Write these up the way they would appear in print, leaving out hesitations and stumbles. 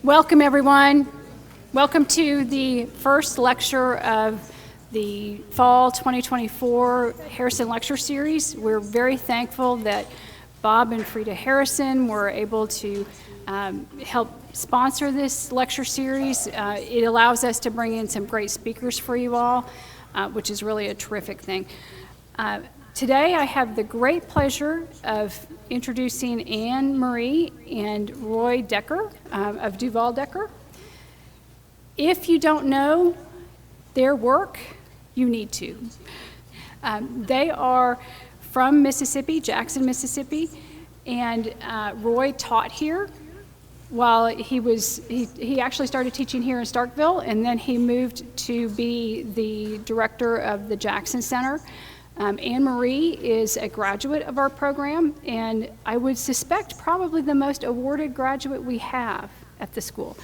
Welcome, everyone. Welcome to the first lecture of the Fall 2024 Harrison Lecture Series. We're very thankful that Bob and Frida Harrison were able to help sponsor this lecture series. It allows us to bring in some great speakers for you all, which is really a terrific thing. Today I have the great pleasure of introducing Anne Marie and Roy Decker of Duvall-Decker. If you don't know their work, you need to. They are from Mississippi, Jackson, Mississippi, and Roy taught here while he actually started teaching here in Starkville, and then he moved to be the director of the Jackson Center. Anne Marie is a graduate of our program, and I would suspect probably the most awarded graduate we have at the school.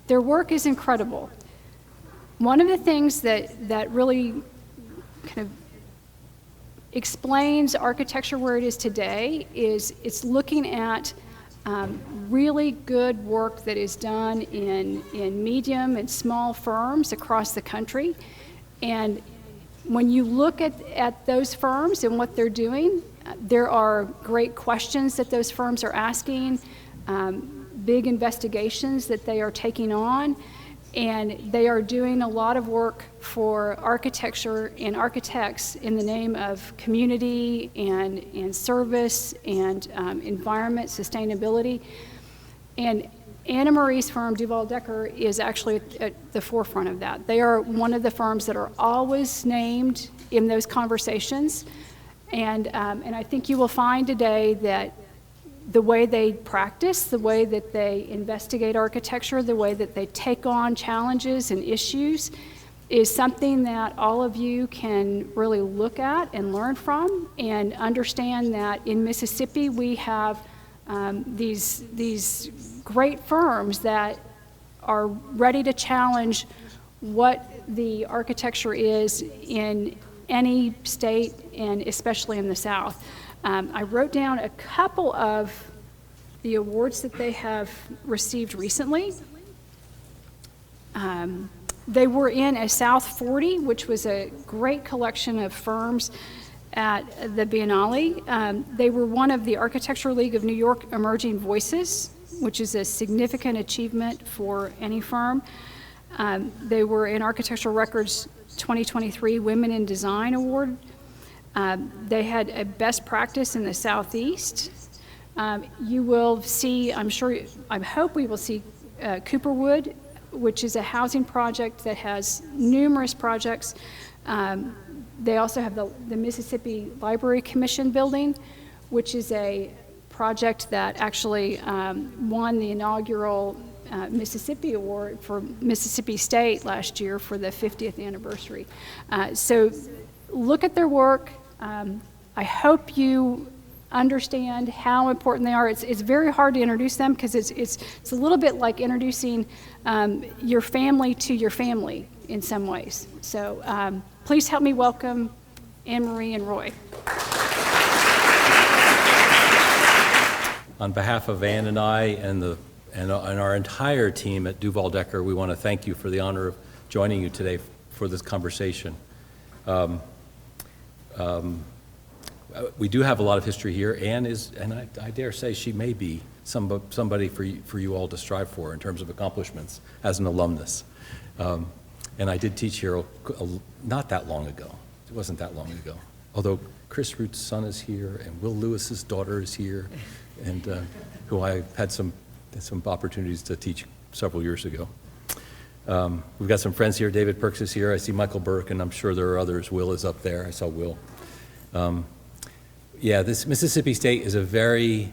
Their work is incredible. One of the things that really kind of explains architecture where it is today is it's looking at really good work that is done in medium and small firms across the country. And when you look at those firms and what they're doing, there are great questions that those firms are asking, big investigations that they are taking on, and they are doing a lot of work for architecture and architects in the name of community and service and environment, sustainability. And Anna Marie's firm, Duvall-Decker, is actually at the forefront of that. They are one of the firms that are always named in those conversations. And I think you will find today that the way they practice, the way that they investigate architecture, the way that they take on challenges and issues is something that all of you can really look at and learn from, and understand that in Mississippi we have these great firms that are ready to challenge what the architecture is in any state, and especially in the South. I wrote down a couple of the awards that they have received recently. They were in a South 40, which was a great collection of firms at the Biennale. They were one of the Architectural League of New York Emerging Voices, which is a significant achievement for any firm. They were in Architectural Records 2023 Women in Design Award. They had a best practice in the Southeast. You will see, I hope we will see Cooperwood, which is a housing project that has numerous projects. They also have the Mississippi Library Commission building, which is a project that actually won the inaugural Mississippi Award for Mississippi State last year for the 50th anniversary. So look at their work. I hope you understand how important they are. It's very hard to introduce them because it's a little bit like introducing your family to your family in some ways. So please help me welcome Anne Marie and Roy. On behalf of Anne and I and our entire team at Duvall-Decker, we want to thank you for the honor of joining you today for this conversation. We do have a lot of history here. Anne is, and I dare say she may be somebody for you all to strive for in terms of accomplishments as an alumnus. And I did teach here not that long ago. It wasn't that long ago. Although Chris Root's son is here, and Will Lewis's daughter is here, and who I had some opportunities to teach several years ago. We've got some friends here. David Perks is here. I see Michael Burke, and I'm sure there are others. Will is up there. I saw Will. This Mississippi State is is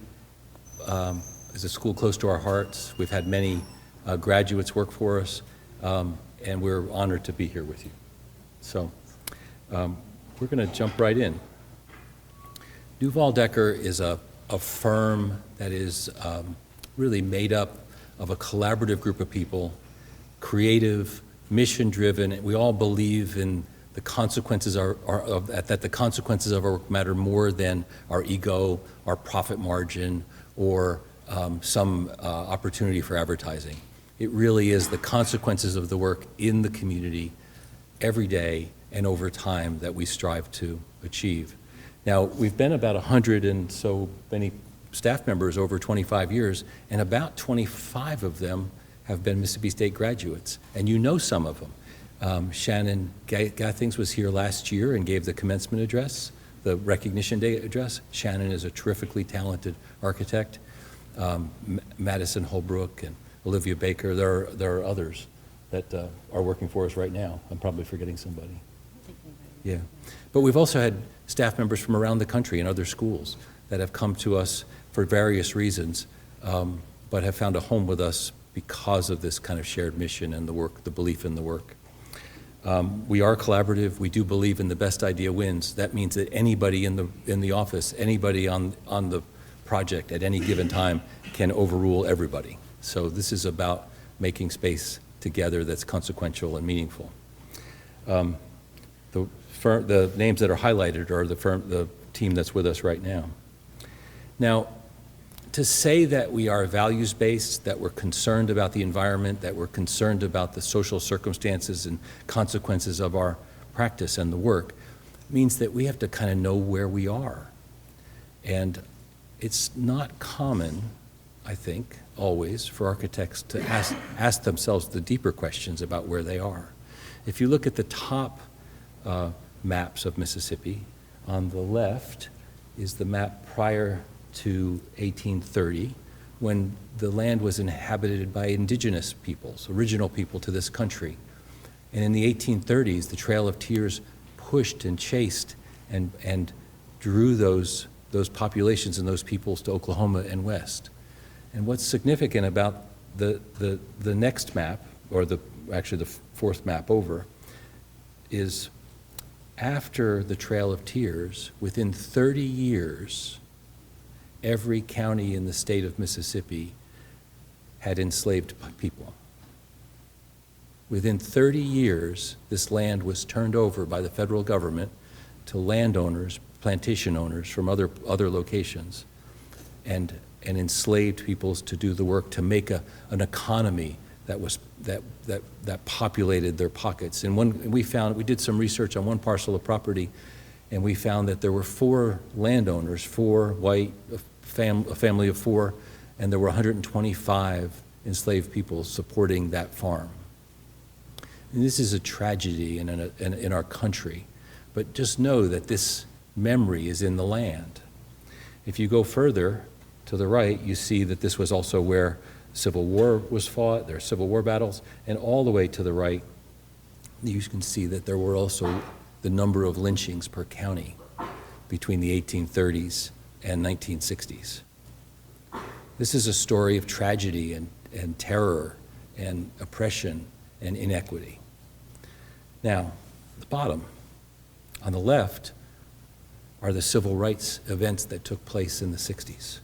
a school close to our hearts. We've had many graduates work for us, and we're honored to be here with you. So we're going to jump right in. Duvall-Decker is a firm that is really made up of a collaborative group of people, creative, mission-driven. We all believe in the consequences that the consequences of our work matter more than our ego, our profit margin, or some opportunity for advertising. It really is the consequences of the work in the community every day and over time that we strive to achieve. Now, we've been about 100 and so many staff members over 25 years, and about 25 of them have been Mississippi State graduates, and you know some of them. Shannon Gathings was here last year and gave the commencement address, the recognition day address. Shannon is a terrifically talented architect. Madison Holbrook and Olivia Baker, there are others that are working for us right now. I'm probably forgetting somebody. Yeah, but we've also had staff members from around the country and other schools that have come to us for various reasons, but have found a home with us because of this kind of shared mission and the work, the belief in the work. We are collaborative. We do believe in the best idea wins. That means that anybody in the office, anybody on the project at any given time can overrule everybody. So this is about making space together that's consequential and meaningful. The names that are highlighted are the team that's with us right now. Now, to say that we are values-based, that we're concerned about the environment, that we're concerned about the social circumstances and consequences of our practice and the work, means that we have to kind of know where we are. And it's not common, I think, always, for architects to ask themselves the deeper questions about where they are. If you look at the top maps of Mississippi, on the left is the map prior to 1830, when the land was inhabited by indigenous peoples, original people to this country. And in the 1830s, the Trail of Tears pushed and chased and drew those populations and those peoples to Oklahoma and west. And what's significant about the next map, or actually the fourth map over, is after the Trail of Tears, within 30 years, every county in the state of Mississippi had enslaved people. Within 30 years, this land was turned over by the federal government to landowners, plantation owners from other locations, and enslaved peoples to do the work to make an economy that populated their pockets. And we did some research on one parcel of property, and we found that there were 4 landowners, 4 white, a family of 4, and there were 125 enslaved people supporting that farm. And this is a tragedy in our country, but just know that this memory is in the land. If you go further to the right, you see that this was also where Civil War was fought. There are Civil War battles, and all the way to the right, you can see that there were also the number of lynchings per county between the 1830s and 1960s. This is a story of tragedy and terror and oppression and inequity. Now, the bottom, on the left, are the civil rights events that took place in the 60s.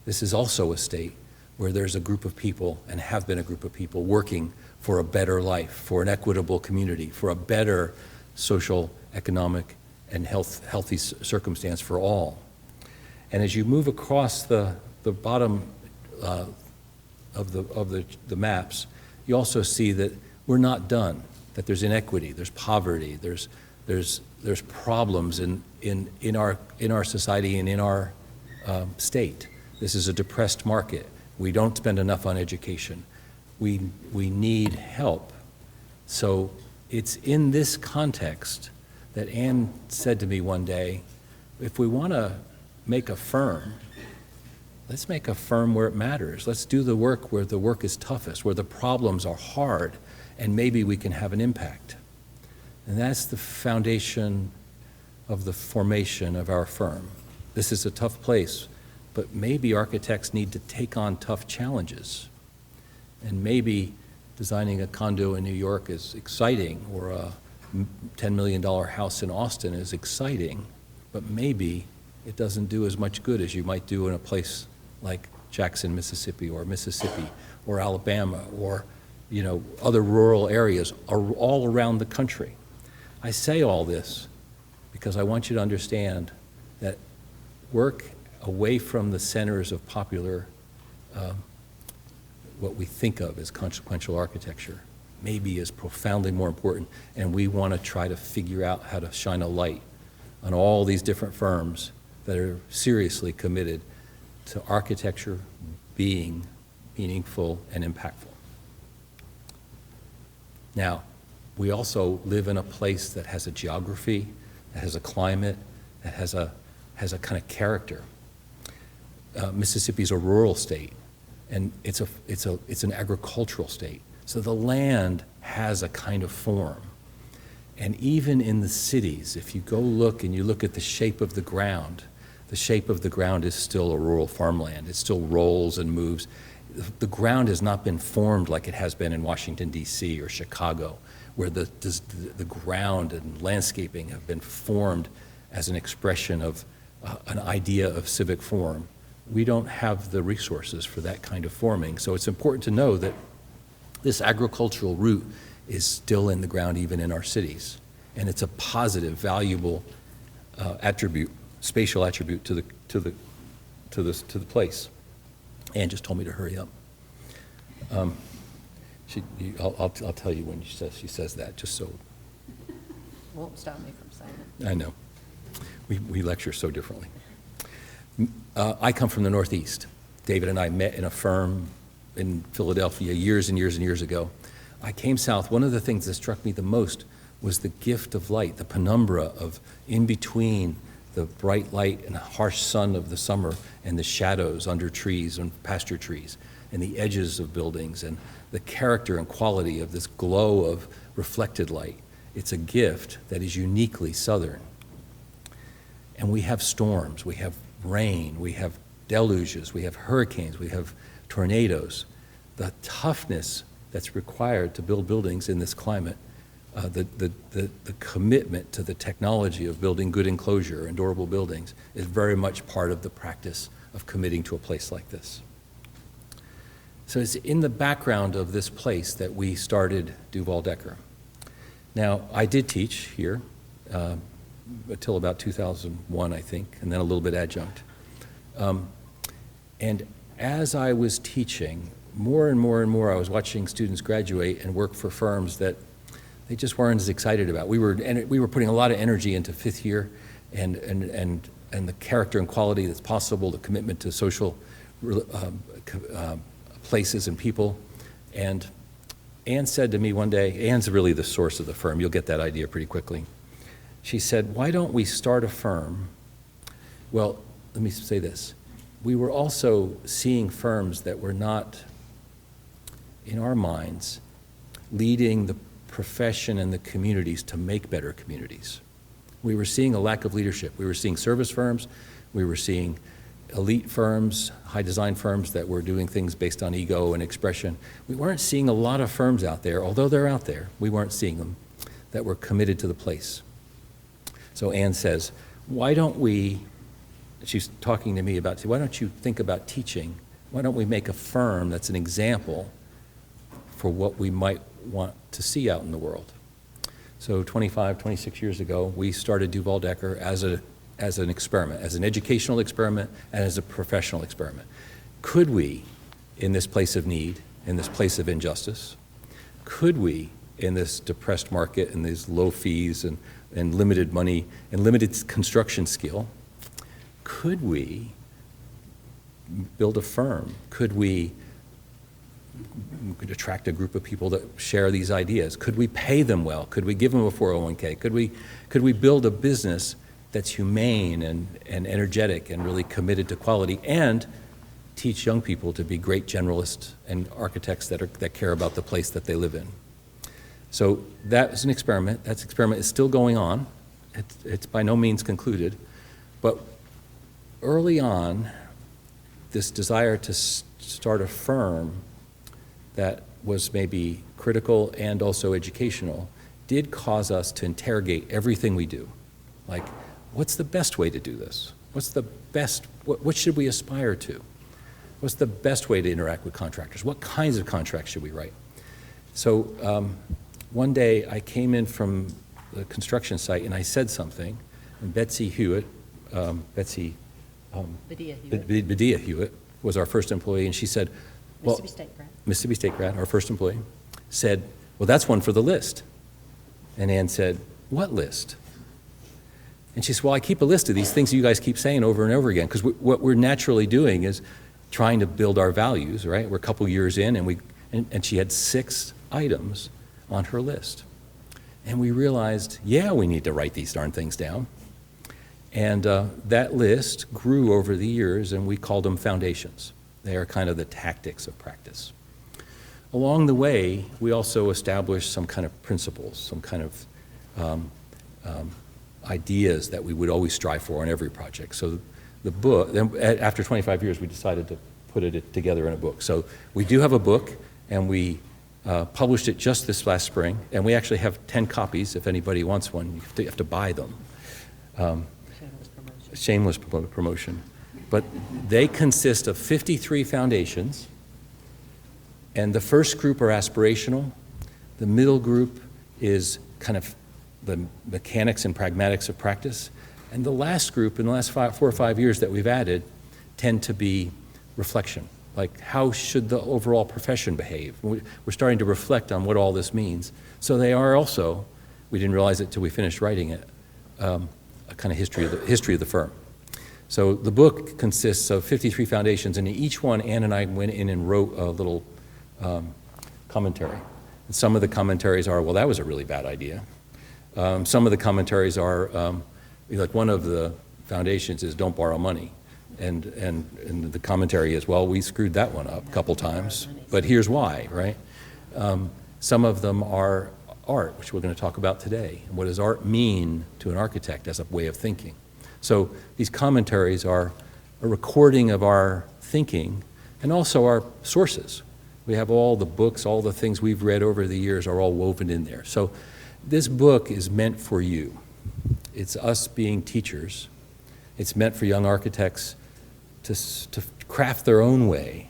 This is also a state where there's a group of people, and have been a group of people, working for a better life, for an equitable community, for a better social, economic, and healthy circumstance for all. And as you move across the bottom of the maps, you also see that we're not done, that there's inequity, there's poverty, there's problems in our society and in our state. This is a depressed market. We don't spend enough on education. We need help. So it's in this context that Ann said to me one day, if we want to make a firm, let's make a firm where it matters. Let's do the work where the work is toughest, where the problems are hard, and maybe we can have an impact. And that's the foundation of the formation of our firm. This is a tough place, but maybe architects need to take on tough challenges. And maybe designing a condo in New York is exciting, or a $10 million house in Austin is exciting, but maybe it doesn't do as much good as you might do in a place like Jackson, Mississippi, or Alabama, or other rural areas all around the country. I say all this because I want you to understand that work away from the centers of popular what we think of as consequential architecture maybe is profoundly more important, and we want to try to figure out how to shine a light on all these different firms that are seriously committed to architecture being meaningful and impactful. Now, we also live in a place that has a geography, that has a climate, that has a kind of character. Mississippi's a rural state, and it's an agricultural state. So the land has a kind of form. And even in the cities, if you go look and you look at the shape of the ground is still a rural farmland. It still rolls and moves. The ground has not been formed like it has been in Washington, D.C. or Chicago, where the ground and landscaping have been formed as an expression of an idea of civic form. We don't have the resources for that kind of forming. So it's important to know that this agricultural root is still in the ground even in our cities. And it's a positive, valuable attribute, spatial attribute to the place. Ann just told me to hurry up. I'll tell you when she says that, just so. Won't stop me from saying it. I know. We lecture so differently. I come from the Northeast. David and I met in a firm in Philadelphia years and years and years ago. I came south. One of the things that struck me the most was the gift of light, the penumbra of in between the bright light and harsh sun of the summer and the shadows under trees and pasture trees and the edges of buildings and the character and quality of this glow of reflected light. It's a gift that is uniquely Southern. And we have storms, we have rain, we have deluges, we have hurricanes, we have tornadoes. The toughness that's required to build buildings in this climate, the commitment to the technology of building good enclosure and durable buildings is very much part of the practice of committing to a place like this. So it's in the background of this place that we started Duvall-Decker. Now, I did teach here until about 2001, I think, and then a little bit adjunct. And as I was teaching, more and more and more, I was watching students graduate and work for firms that they just weren't as excited about. We were putting a lot of energy into fifth year and the character and quality that's possible, the commitment to social places and people. And Ann said to me one day, Ann's really the source of the firm. You'll get that idea pretty quickly. She said, why don't we start a firm? Well, let me say this. We were also seeing firms that were not, in our minds, leading the profession and the communities to make better communities. We were seeing a lack of leadership. We were seeing service firms. We were seeing elite firms, high design firms that were doing things based on ego and expression. We weren't seeing a lot of firms out there, although they're out there, we weren't seeing them, that were committed to the place. So Ann says, why don't we, she's talking to me about, why don't you think about teaching? Why don't we make a firm that's an example for what we might want to see out in the world? So 26 years ago, we started Duvall-Decker as an experiment, as an educational experiment and as a professional experiment. Could we, in this place of need, in this place of injustice, could we, in this depressed market and these low fees and limited money and limited construction skill, could we build a firm? Could we attract a group of people that share these ideas? Could we pay them well? Could we give them a 401k? Could we build a business that's humane and energetic and really committed to quality and teach young people to be great generalists and architects that care about the place that they live in? So that was an experiment. That experiment is still going on. It's by no means concluded. But early on, this desire to start a firm that was maybe critical and also educational did cause us to interrogate everything we do. Like, what's the best way to do this? What's the best, what should we aspire to? What's the best way to interact with contractors? What kinds of contracts should we write? So one day I came in from the construction site and I said something, and Betsy Hewitt, Bedea Hewitt, was our first employee, and she said, well, Mississippi State grad. Mississippi State grad, our first employee, said, well, that's one for the list. And Ann said, what list? And she said, well, I keep a list of these things you guys keep saying over and over again, because what we're naturally doing is trying to build our values, right? We're a couple years in, and she had 6 items on her list. And we realized, yeah, we need to write these darn things down. And that list grew over the years, and we called them foundations. They are kind of the tactics of practice. Along the way, we also established some kind of principles, some kind of ideas that we would always strive for in every project. So the book, then after 25 years, we decided to put it together in a book. So we do have a book, and we published it just this last spring, and we actually have 10 copies. If anybody wants one, you have to buy them. Shameless promotion. But they consist of 53 foundations, and the first group are aspirational. The middle group is kind of the mechanics and pragmatics of practice. And the last group, in the last 4 or 5 years that we've added, tend to be reflection. Like, how should the overall profession behave? We're starting to reflect on what all this means. So they are also, we didn't realize it till we finished writing it, a kind of history of the firm. So the book consists of 53 foundations, and in each one, Ann and I went in and wrote a little commentary. And some of the commentaries are, well, that was a really bad idea. Some of the commentaries are, like one of the foundations is don't borrow money. And the commentary is, well, we screwed that one up a couple times, but here's why, right? Some of them are art, which we're going to talk about today. And what does art mean to an architect as a way of thinking? So these commentaries are a recording of our thinking and also our sources. We have all the books, all the things we've read over the years are all woven in there. So this book is meant for you. It's us being teachers. It's meant for young architects to craft their own way,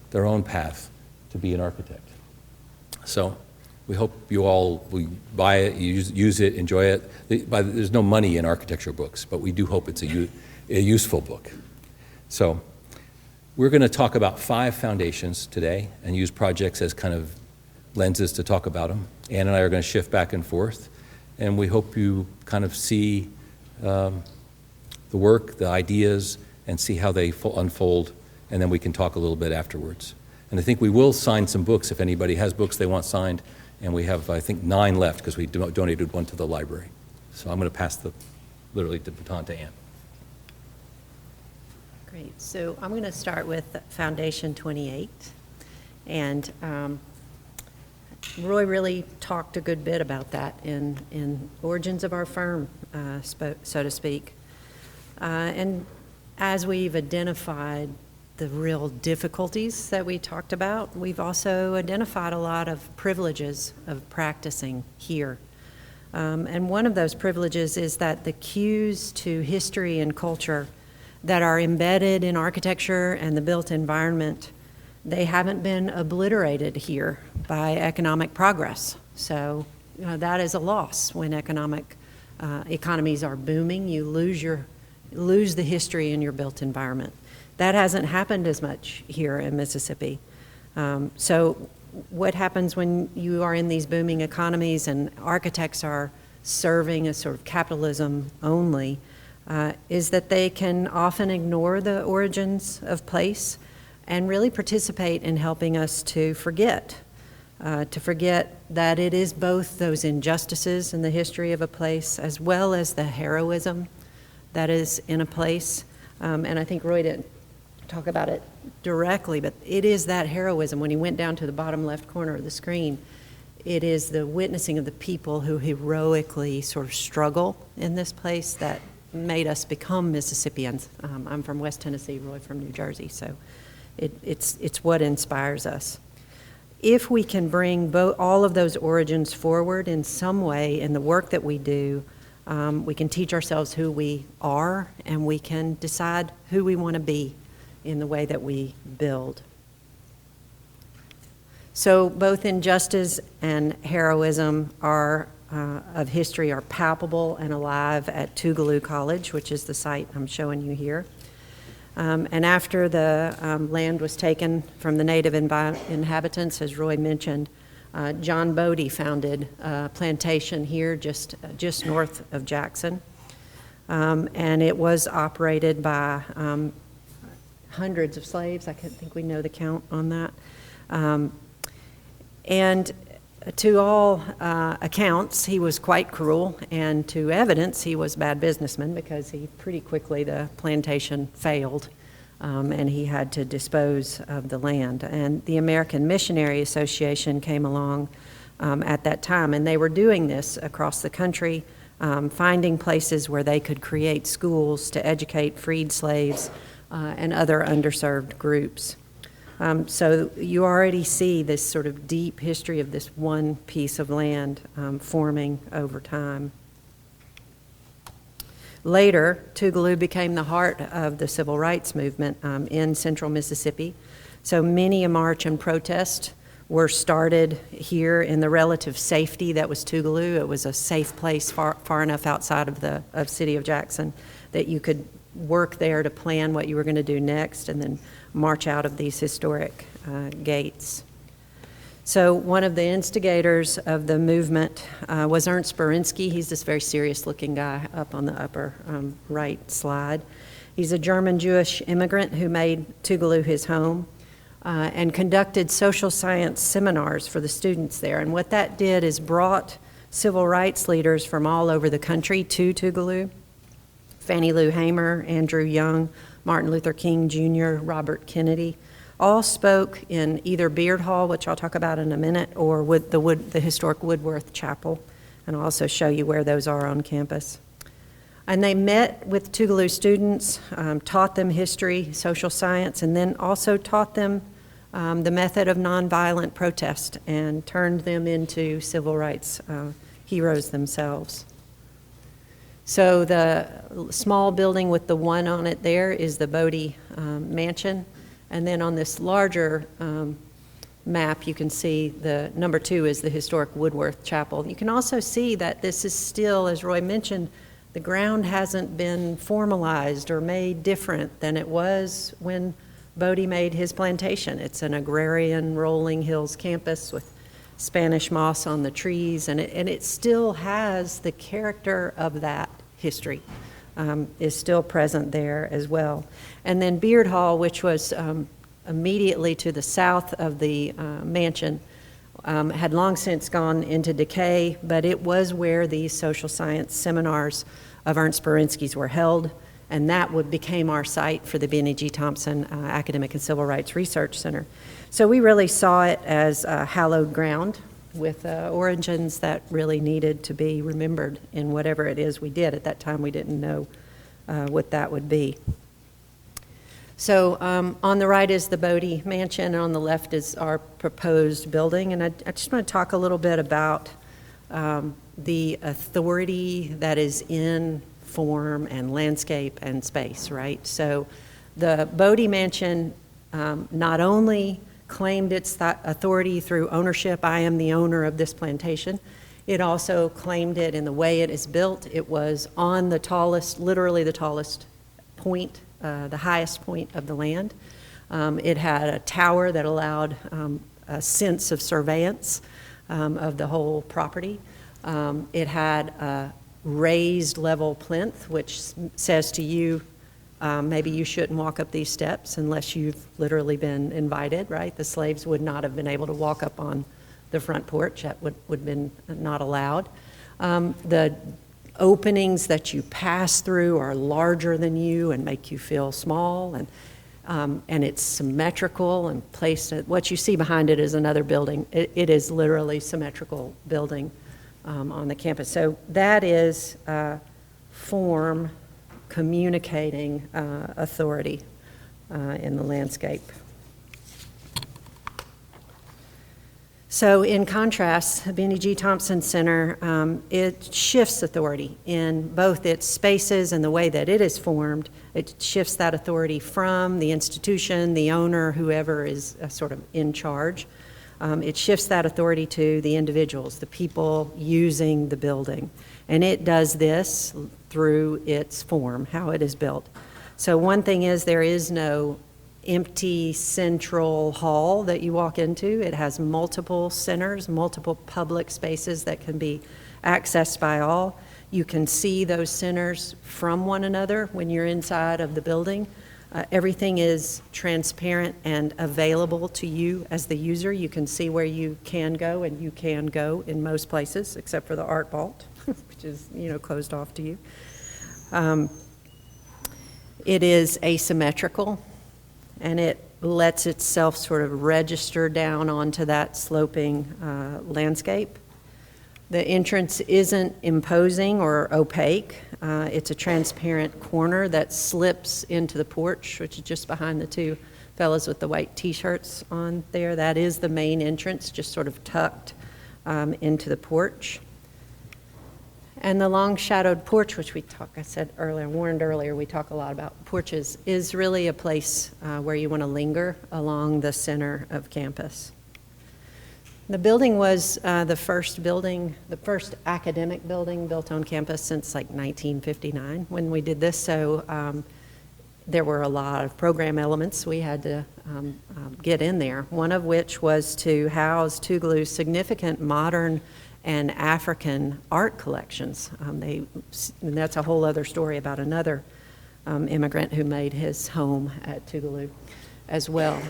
their own path to be an architect. So we hope you all will buy it, use it, enjoy it. There's no money in architecture books, but we do hope it's a useful book. So we're going to talk about 5 foundations today and use projects as kind of lenses to talk about them. Ann and I are going to shift back and forth, and we hope you kind of see the work, the ideas, and see how they unfold, and then we can talk a little bit afterwards. And I think we will sign some books if anybody has books they want signed, and we have, I think, 9 left because we donated one to the library. So I'm going to pass literally the baton to Ann. Great. So I'm going to start with Foundation 28. And Roy really talked a good bit about that in Origins of Our Firm, so to speak. And as we've identified the real difficulties that we talked about, we've also identified a lot of privileges of practicing here. And one of those privileges is that the cues to history and culture that are embedded in architecture and the built environment, they haven't been obliterated here by economic progress. So that is a loss when economies are booming. You lose the history in your built environment. That hasn't happened as much here in Mississippi. So what happens when you are in these booming economies and architects are serving a sort of capitalism only, is that they can often ignore the origins of place and really participate in helping us to forget that it is both those injustices in the history of a place as well as the heroism that is in a place. And I think Roy didn't talk about it directly, but it is that heroism. When he went down to the bottom left corner of the screen, it is the witnessing of the people who heroically sort of struggle in this place that made us become Mississippians. I'm from West Tennessee, Roy from New Jersey, so it's what inspires us. If we can bring all of those origins forward in some way in the work that we do, we can teach ourselves who we are, and we can decide who we want to be in the way that we build. So both injustice and heroism of history are palpable and alive at Tougaloo College, which is the site I'm showing you here. And after the land was taken from the native inhabitants, as Roy mentioned, John Bodie founded a plantation here just north of Jackson. And it was operated by hundreds of slaves. I think we know the count on that. And to all accounts, he was quite cruel, and to evidence, he was a bad businessman because pretty quickly the plantation failed, and he had to dispose of the land. And the American Missionary Association came along at that time, and they were doing this across the country, finding places where they could create schools to educate freed slaves and other underserved groups. So you already see this sort of deep history of this one piece of land forming over time. Later, Tougaloo became the heart of the civil rights movement in central Mississippi. So many a march and protest were started here in the relative safety that was Tougaloo. It was a safe place far enough outside of the city of Jackson that you could work there to plan what you were going to do next and then march out of these historic gates. So one of the instigators of the movement was Ernst Berinsky. He's this very serious-looking guy up on the upper right slide. He's a German-Jewish immigrant who made Tougaloo his home and conducted social science seminars for the students there. And what that did is brought civil rights leaders from all over the country to Tougaloo. Fannie Lou Hamer, Andrew Young, Martin Luther King Jr., Robert Kennedy, all spoke in either Beard Hall, which I'll talk about in a minute, or the historic Woodworth Chapel, and I'll also show you where those are on campus. And they met with Tougaloo students, taught them history, social science, and then also taught them the method of nonviolent protest and turned them into civil rights heroes themselves. So the small building with the one on it there is the Bodie Mansion. And then on this larger map, you can see the number 2 is the historic Woodworth Chapel. You can also see that this is still, as Roy mentioned, the ground hasn't been formalized or made different than it was when Bodie made his plantation. It's an agrarian rolling hills campus with Spanish moss on the trees, and it still has the character of that history, is still present there as well. And then Beard Hall, which was immediately to the south of the mansion, had long since gone into decay, but it was where these social science seminars of Ernst Berinsky's were held, and that became our site for the Benny G. Thompson Academic and Civil Rights Research Center. So we really saw it as hallowed ground with origins that really needed to be remembered in whatever it is we did. At that time, we didn't know what that would be. So on the right is the Bodie Mansion, and on the left is our proposed building. And I just want to talk a little bit about the authority that is in form and landscape and space, right? So the Bodie Mansion not only claimed its authority through ownership, I am the owner of this plantation, it also claimed it in the way it is built. It was on the tallest, literally the tallest point, the highest point of the land. It had a tower that allowed a sense of surveillance of the whole property. It had a raised level plinth, which says to you, maybe you shouldn't walk up these steps unless you've literally been invited, right? The slaves would not have been able to walk up on the front porch. That would have been not allowed. The openings that you pass through are larger than you and make you feel small, and it's symmetrical and placed. What you see behind it is another building. It is literally symmetrical building on the campus. So that is form communicating authority in the landscape. So in contrast, the Benny G. Thompson Center, it shifts authority in both its spaces and the way that it is formed. It shifts that authority from the institution, the owner, whoever is sort of in charge. It shifts that authority to the individuals, the people using the building. And it does this through its form, how it is built. So one thing is there is no empty central hall that you walk into. It has multiple centers, multiple public spaces that can be accessed by all. You can see those centers from one another when you're inside of the building. Everything is transparent and available to you as the user. You can see where you can go, and you can go in most places, except for the art vault, which is, closed off to you. It is asymmetrical, and it lets itself sort of register down onto that sloping landscape. The entrance isn't imposing or opaque. It's a transparent corner that slips into the porch, which is just behind the two fellows with the white T-shirts on there. That is the main entrance, just sort of tucked into the porch. And the long shadowed porch, which I warned earlier, we talk a lot about porches, is really a place where you want to linger along the center of campus. The building was the first academic building built on campus since like 1959 when we did this. So there were a lot of program elements we had to get in there, one of which was to house Tougaloo's significant modern and African art collections. And that's a whole other story about another immigrant who made his home at Tougaloo as well.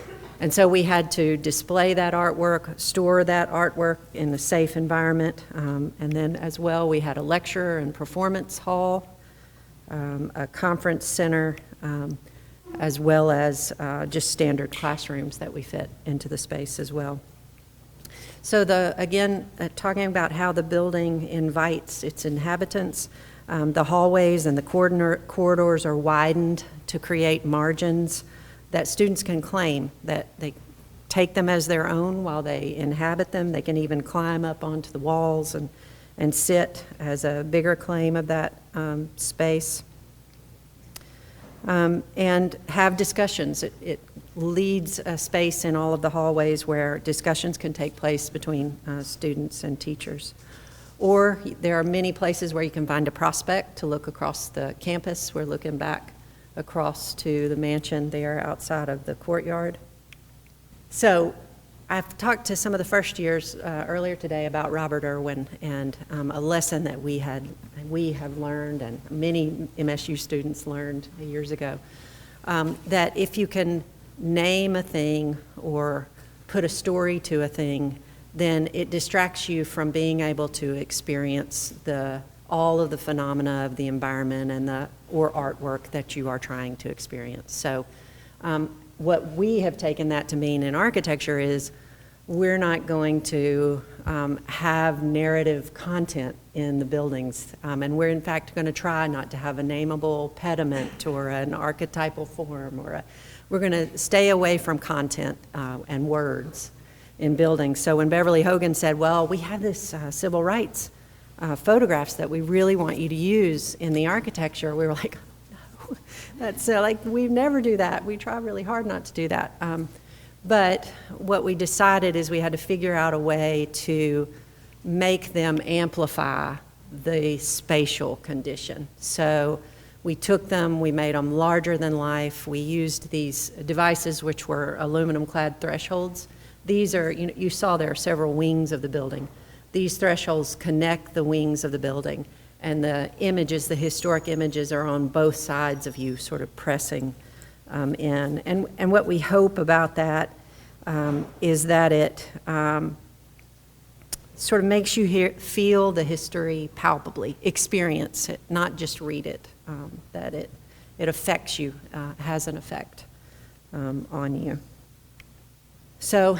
And so we had to display that artwork, store that artwork in a safe environment, and then as well we had a lecture and performance hall, a conference center, as well as just standard classrooms that we fit into the space as well. So talking about how the building invites its inhabitants, the hallways and the corridors are widened to create margins that students can claim, that they take them as their own while they inhabit them. They can even climb up onto the walls and sit as a bigger claim of that space. And have discussions. It leads a space in all of the hallways where discussions can take place between students and teachers. Or there are many places where you can find a prospect to look across the campus. We're looking back across to the mansion there outside of the courtyard. So I've talked to some of the first years earlier today about Robert Irwin and a lesson that we have learned and many MSU students learned years ago, that if you can name a thing or put a story to a thing, then it distracts you from being able to experience all of the phenomena of the environment or artwork that you are trying to experience. So what we have taken that to mean in architecture is we're not going to have narrative content in the buildings, and we're in fact going to try not to have a nameable pediment or an archetypal form, we're going to stay away from content and words in buildings. So when Beverly Hogan said, well, we have this civil rights photographs that we really want you to use in the architecture, we were like, no, that's we never do that. We try really hard not to do that. But what we decided is we had to figure out a way to make them amplify the spatial condition. So we took them, we made them larger than life. We used these devices which were aluminum-clad thresholds. These are, you saw there are several wings of the building. These thresholds connect the wings of the building, and the images, the historic images, are on both sides of you, sort of pressing in. And what we hope about that is that it sort of makes you feel the history palpably, experience it, not just read it, that it affects you, has an effect on you. So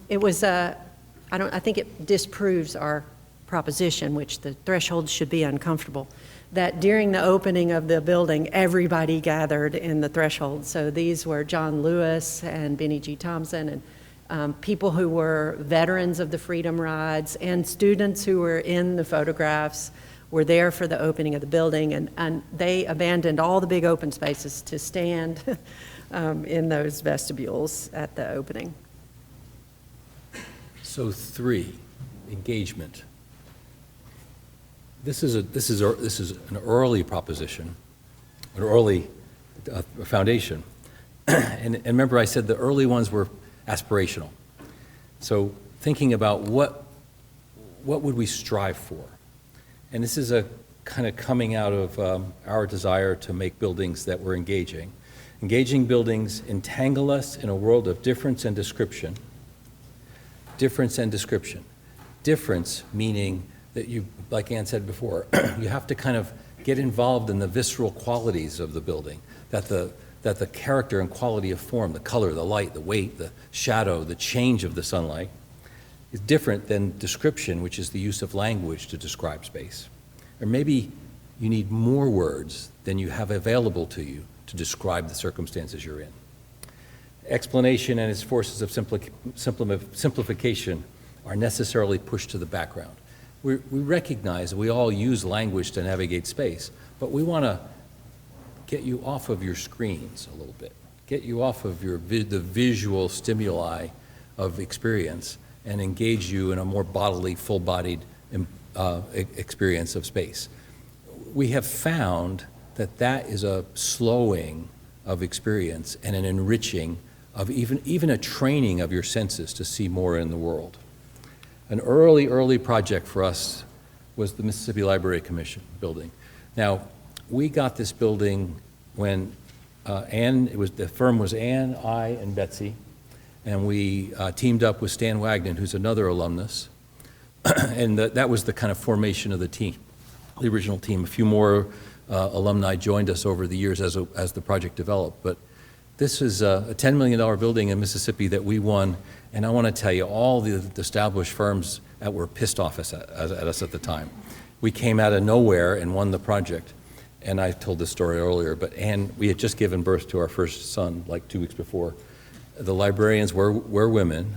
it was I think it disproves our proposition, which the thresholds should be uncomfortable, that during the opening of the building, everybody gathered in the threshold. So these were John Lewis and Benny G. Thompson and people who were veterans of the Freedom Rides and students who were in the photographs were there for the opening of the building, and they abandoned all the big open spaces to stand in those vestibules at the opening. So 3, engagement. This is an early proposition, an early a foundation. And remember I said the early ones were aspirational. So thinking about what would we strive for? And this is a kind of coming out of our desire to make buildings that were engaging. Engaging buildings entangle us in a world of difference and description. Difference and description. Difference meaning that you, like Ann said before, you have to kind of get involved in the visceral qualities of the building, that the character and quality of form, the color, the light, the weight, the shadow, the change of the sunlight, is different than description, which is the use of language to describe space. Or maybe you need more words than you have available to you to describe the circumstances you're in. Explanation and its forces of simplification are necessarily pushed to the background. We recognize we all use language to navigate space, but we want to get you off of your screens a little bit, get you off of the visual stimuli of experience and engage you in a more bodily, full-bodied experience of space. We have found that is a slowing of experience and an enriching of even a training of your senses to see more in the world. An early project for us was the Mississippi Library Commission building. Now, we got this building when the firm was Ann, I, and Betsy, and we teamed up with Stan Wagnon, who's another alumnus, and that was the kind of formation of the team, the original team. A few more alumni joined us over the years as the project developed, but this is a $10 million building in Mississippi that we won, and I want to tell you, all the established firms that were pissed off at us at the time. We came out of nowhere and won the project, and I told this story earlier, but we had just given birth to our first son like 2 weeks before. The librarians were women,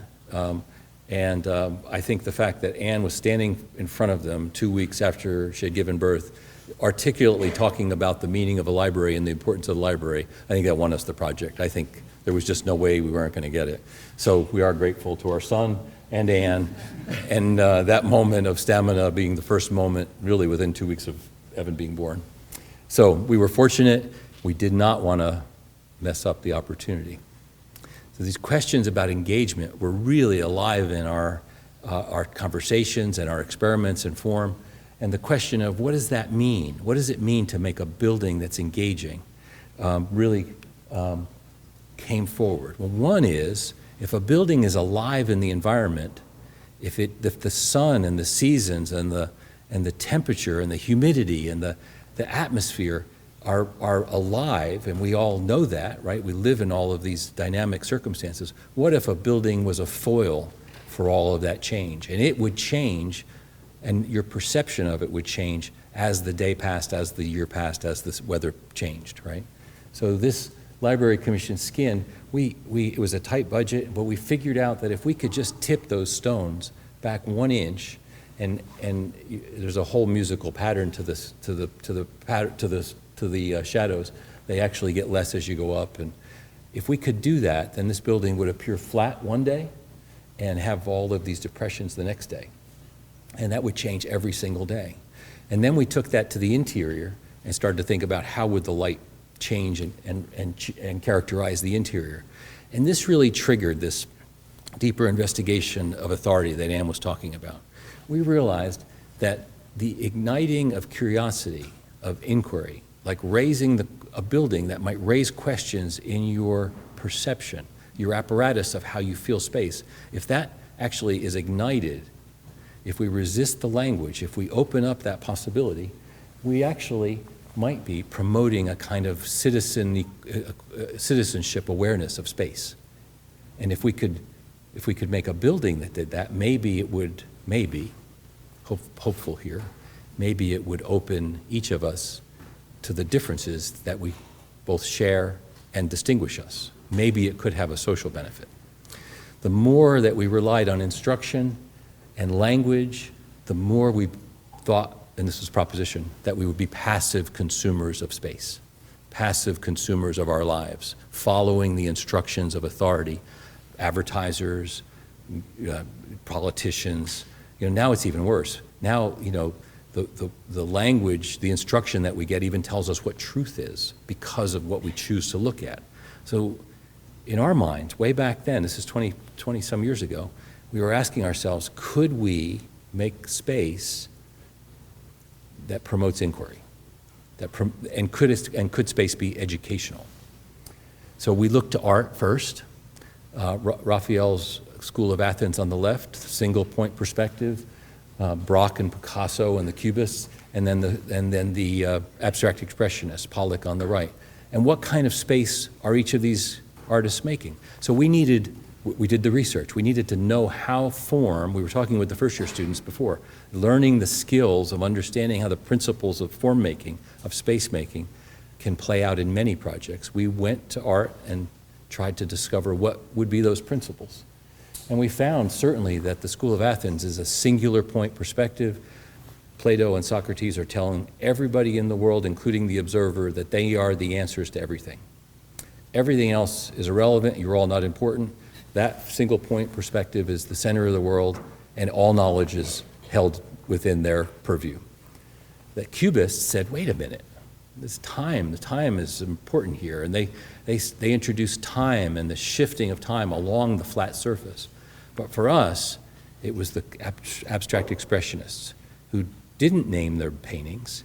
and I think the fact that Anne was standing in front of them 2 weeks after she had given birth, articulately talking about the meaning of a library and the importance of the library, I think that won us the project. I think there was just no way we weren't going to get it. So we are grateful to our son and Anne, and that moment of stamina being the first moment really within 2 weeks of Evan being born. So we were fortunate. We did not want to mess up the opportunity. So these questions about engagement were really alive in our conversations and our experiments and form. And the question of what does that mean? What does it mean to make a building that's engaging really came forward. Well, one is, if a building is alive in the environment, if the sun and the seasons and the temperature and the humidity and the atmosphere are alive, and we all know that, right? We live in all of these dynamic circumstances. What if a building was a foil for all of that change? And it would change, and your perception of it would change as the day passed, as the year passed, as the weather changed, right? So this Library Commission skin, it was a tight budget, but we figured out that if we could just tip those stones back 1 inch, and there's a whole musical pattern to the shadows. They actually get less as you go up, and if we could do that, then this building would appear flat one day and have all of these depressions the next day, and that would change every single day. And then we took that to the interior and started to think about how would the light change and characterize the interior. And this really triggered this deeper investigation of authority that Ann was talking about. We realized that the igniting of curiosity, of inquiry, like raising a building that might raise questions in your perception, your apparatus of how you feel space, if that actually is ignited, if we resist the language, if we open up that possibility, we actually might be promoting a kind of citizenship awareness of space. And if we could make a building that did that, maybe it would, hopeful here, maybe it would open each of us to the differences that we both share and distinguish us. Maybe it could have a social benefit. The more that we relied on instruction and language, the more we thought, and this is proposition, that we would be passive consumers of space, passive consumers of our lives, following the instructions of authority, advertisers, politicians. Now it's even worse. Now, the language, the instruction that we get even tells us what truth is because of what we choose to look at. So in our minds, way back then, this is 20 some years ago, we were asking ourselves, could we make space that promotes inquiry? And could space be educational? So we looked to art first. Raphael's School of Athens on the left, single point perspective, Braque and Picasso and the Cubists, and then the abstract expressionists, Pollock on the right. And what kind of space are each of these artists making? So we did the research. We needed to know how form, we were talking with the first year students before, learning the skills of understanding how the principles of form making, of space making, can play out in many projects. We went to art and tried to discover what would be those principles. And we found certainly that the School of Athens is a singular point perspective. Plato and Socrates are telling everybody in the world, including the observer, that they are the answers to everything. Everything else is irrelevant, you're all not important. That single point perspective is the center of the world, and all knowledge is held within their purview. The Cubists said, wait a minute, the time is important here, and they introduced time and the shifting of time along the flat surface. But for us, it was the abstract expressionists who didn't name their paintings,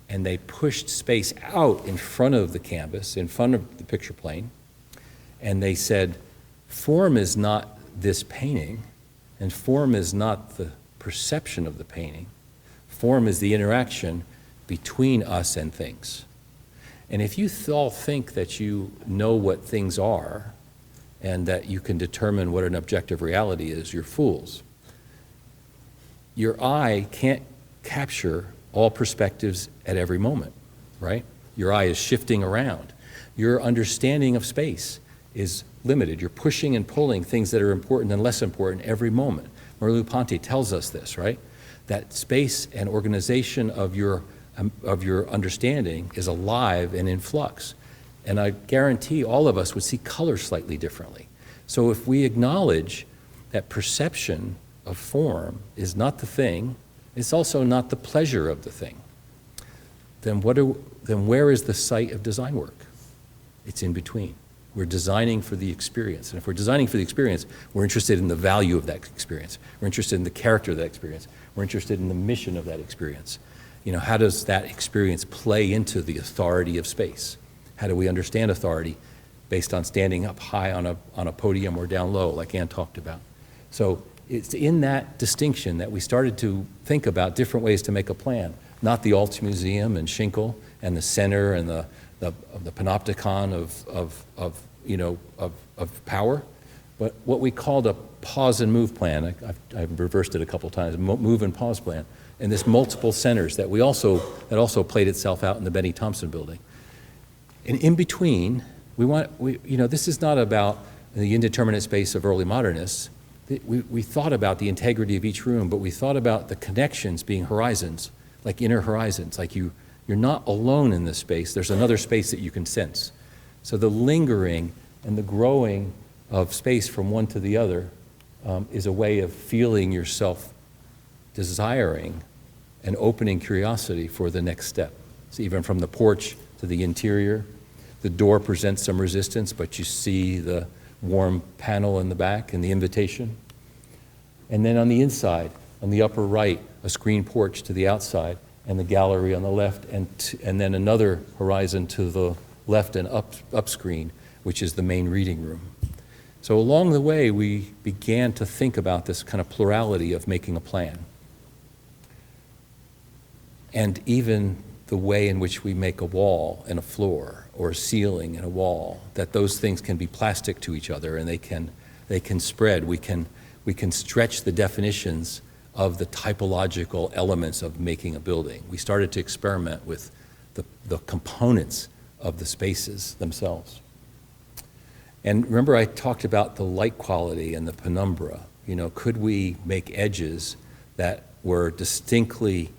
and they pushed space out in front of the canvas, in front of the picture plane, and they said, form is not this painting, and form is not the perception of the painting. Form is the interaction between us and things. And if you all think that you know what things are and that you can determine what an objective reality is, you're fools. Your eye can't capture all perspectives at every moment, right? Your eye is shifting around. Your understanding of space is limited. You're pushing and pulling things that are important and less important every moment. Merleau-Ponty tells us this, right? That space and organization of your understanding is alive and in flux. And I guarantee all of us would see color slightly differently. So if we acknowledge that perception of form is not the thing, it's also not the pleasure of the thing, then where is the site of design work? It's in between. We're designing for the experience. And if we're designing for the experience, we're interested in the value of that experience. We're interested in the character of that experience. We're interested in the mission of that experience. You know, how does that experience play into the authority of space? How do we understand authority based on standing up high on a podium or down low, like Ann talked about? So it's in that distinction that we started to think about different ways to make a plan, not the Alts Museum and Schinkel and the center and the panopticon of power, but what we called a pause and move plan. I've reversed it a couple times, move and pause plan, and this multiple centers that also played itself out in the Benny Thompson building. And in between, this is not about the indeterminate space of early modernists. We thought about the integrity of each room, but we thought about the connections being horizons, like inner horizons, like you're not alone in this space. There's another space that you can sense. So the lingering and the growing of space from one to the other is a way of feeling yourself desiring and opening curiosity for the next step. So even from the porch to the interior, the door presents some resistance, but you see the warm panel in the back and the invitation. And then on the inside, on the upper right, a screen porch to the outside, and the gallery on the left, and then another horizon to the left and up screen, which is the main reading room. So along the way, we began to think about this kind of plurality of making a plan. And even the way in which we make a wall and a floor, or a ceiling and a wall, that those things can be plastic to each other and they can spread. We can stretch the definitions of the typological elements of making a building. We started to experiment with the components of the spaces themselves. And remember I talked about the light quality and the penumbra. Could we make edges that were distinctly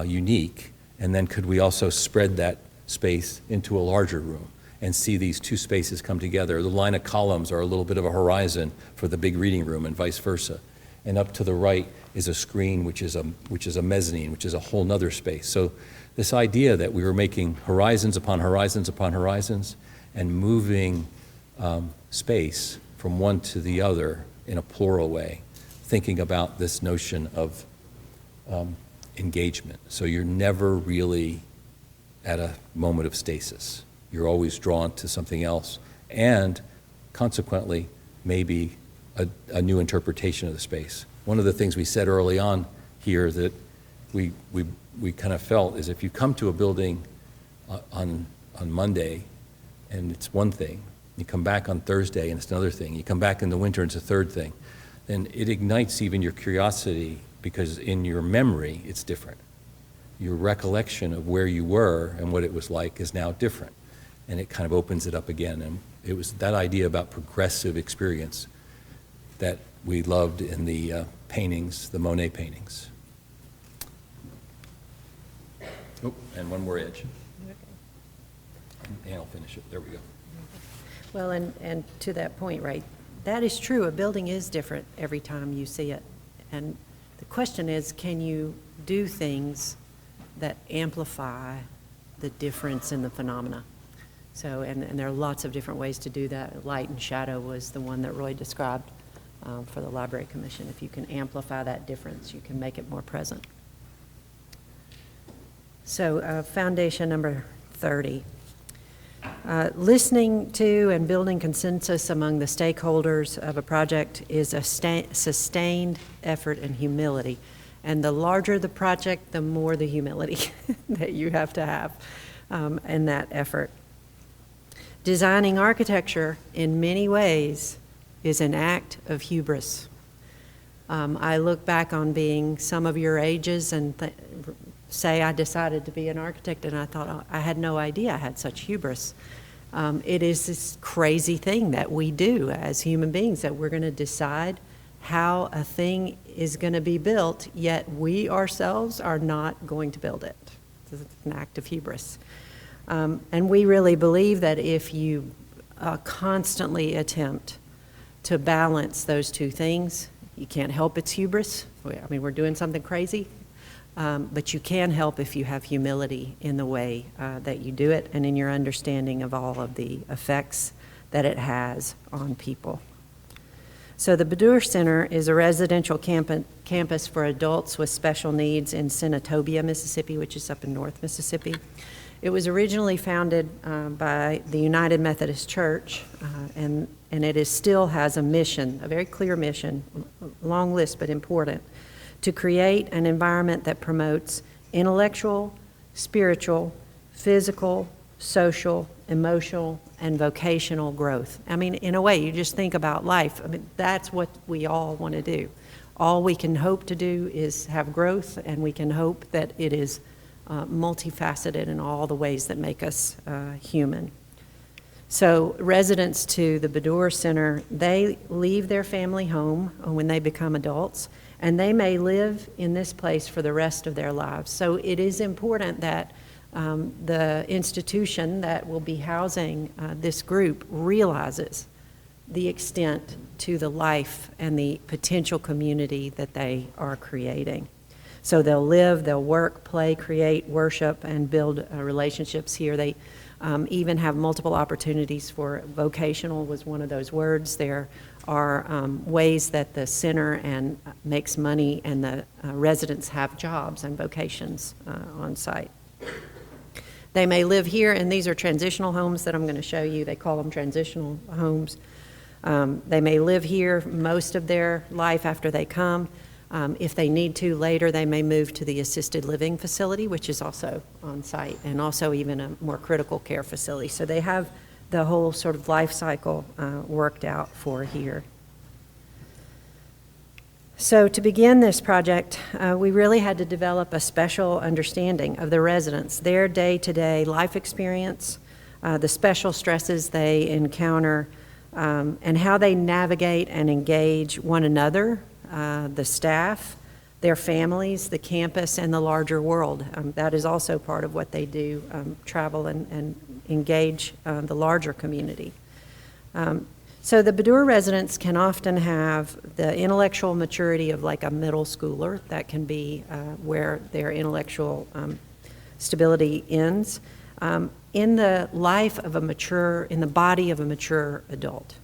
unique, and then could we also spread that space into a larger room and see these two spaces come together? The line of columns are a little bit of a horizon for the big reading room and vice versa. and up to the right is a screen, which is a mezzanine, which is a whole nother space. So this idea that we were making horizons upon horizons upon horizons and moving space from one to the other in a plural way, thinking about this notion of engagement. So you're never really at a moment of stasis. You're always drawn to something else, and consequently, maybe a new interpretation of the space. One of the things we said early on here that we kind of felt is if you come to a building on Monday and it's one thing, you come back on Thursday and it's another thing, you come back in the winter and it's a third thing, then it ignites even your curiosity because in your memory it's different. Your recollection of where you were and what it was like is now different, and it kind of opens it up again. And it was that idea about progressive experience that we loved in the paintings, the Monet paintings. Oh, and one more edge. And I'll finish it. There we go. Well, and to that point, right, that is true. A building is different every time you see it. And the question is, can you do things that amplify the difference in the phenomena? So, and there are lots of different ways to do that. Light and shadow was the one that Roy described for the Library Commission. If you can amplify that difference, you can make it more present. So, foundation number 30. Listening to and building consensus among the stakeholders of a project is a sustained effort and humility. And the larger the project, the more the humility that you have to have in that effort. Designing architecture, in many ways, is an act of hubris. I look back on being some of your ages and say I decided to be an architect, and I thought, oh, I had no idea I had such hubris. It is this crazy thing that we do as human beings, that we're going to decide how a thing is going to be built, yet we ourselves are not going to build it. It's an act of hubris. And we really believe that if you constantly attempt to balance those two things, you can't help it's hubris. I mean, we're doing something crazy, but you can help if you have humility in the way that you do it and in your understanding of all of the effects that it has on people. So the Bedour Center is a residential campus for adults with special needs in Senatobia, Mississippi, which is up in North Mississippi. It was originally founded by the United Methodist Church, and it still has a mission, a very clear mission, long list but important, to create an environment that promotes intellectual, spiritual, physical, social, emotional, and vocational growth. I mean, in a way, you just think about life. I mean, that's what we all want to do. All we can hope to do is have growth, and we can hope that it is multifaceted in all the ways that make us human. So residents to the Bedour Center, they leave their family home when they become adults, and they may live in this place for the rest of their lives. So it is important that the institution that will be housing this group realizes the extent to the life and the potential community that they are creating. So they'll live, they'll work, play, create, worship, and build relationships here. They even have multiple opportunities for vocational was one of those words. There are ways that the center makes money and the residents have jobs and vocations on site. They may live here, and these are transitional homes that I'm going to show you. They call them transitional homes. They may live here most of their life after they come. If they need to later, they may move to the assisted living facility, which is also on site, and also even a more critical care facility. So they have the whole sort of life cycle worked out for here. So to begin this project, we really had to develop a special understanding of the residents, their day-to-day life experience, the special stresses they encounter, and how they navigate and engage one another, the staff, their families, the campus, and the larger world. That is also part of what they do, travel and engage the larger community. So the Baddour residents can often have the intellectual maturity of like a middle schooler. That can be where their intellectual stability ends, in the life of a mature, in the body of a mature adult.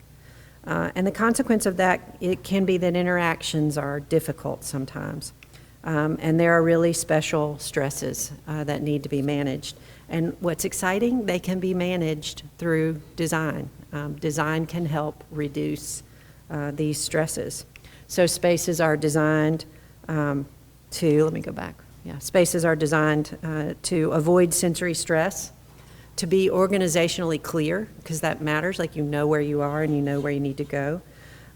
And the consequence of that, it can be that interactions are difficult sometimes. And there are really special stresses that need to be managed. And what's exciting, they can be managed through design. Design can help reduce these stresses. So spaces are designed let me go back. Yeah, spaces are designed to avoid sensory stress, to be organizationally clear, because that matters, like you know where you are and you know where you need to go,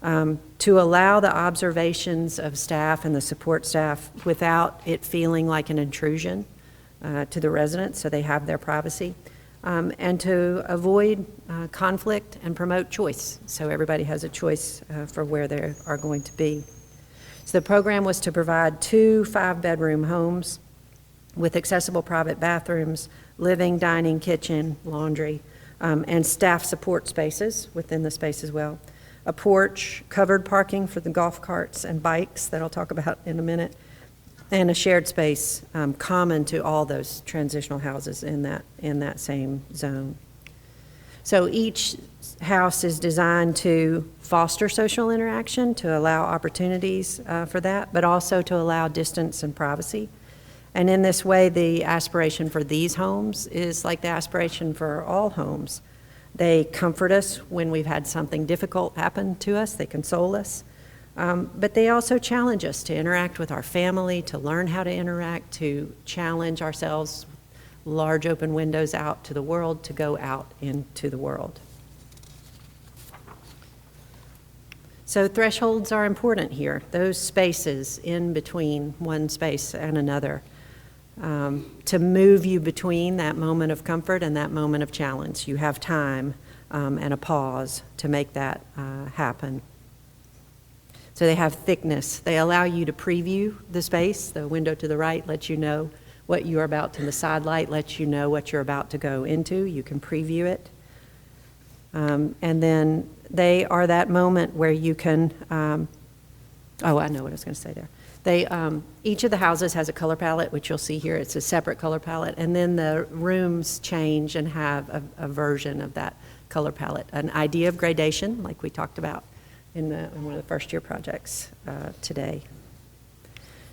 to allow the observations of staff and the support staff without it feeling like an intrusion to the residents, so they have their privacy, and to avoid conflict and promote choice, so everybody has a choice for where they are going to be. So the program was to provide 2 5-bedroom homes with accessible private bathrooms, living, dining, kitchen, laundry, and staff support spaces within the space as well. A porch, covered parking for the golf carts and bikes that I'll talk about in a minute, and a shared space common to all those transitional houses in that same zone. So each house is designed to foster social interaction, to allow opportunities for that, but also to allow distance and privacy. And in this way, the aspiration for these homes is like the aspiration for all homes. They comfort us when we've had something difficult happen to us. They console us. But they also challenge us to interact with our family, to learn how to interact, to challenge ourselves, large open windows out to the world, to go out into the world. So thresholds are important here, those spaces in between one space and another, to move you between that moment of comfort and that moment of challenge. You have time and a pause to make that happen. So they have thickness. They allow you to preview the space. The window to the right lets you know what you're about to, the side light lets you know what you're about to go into. You can preview it. And then they are that moment where you can, I know what I was going to say there. Each of the houses has a color palette, which you'll see here. It's a separate color palette. And then the rooms change and have a version of that color palette. An idea of gradation, like we talked about in one of the first year projects today.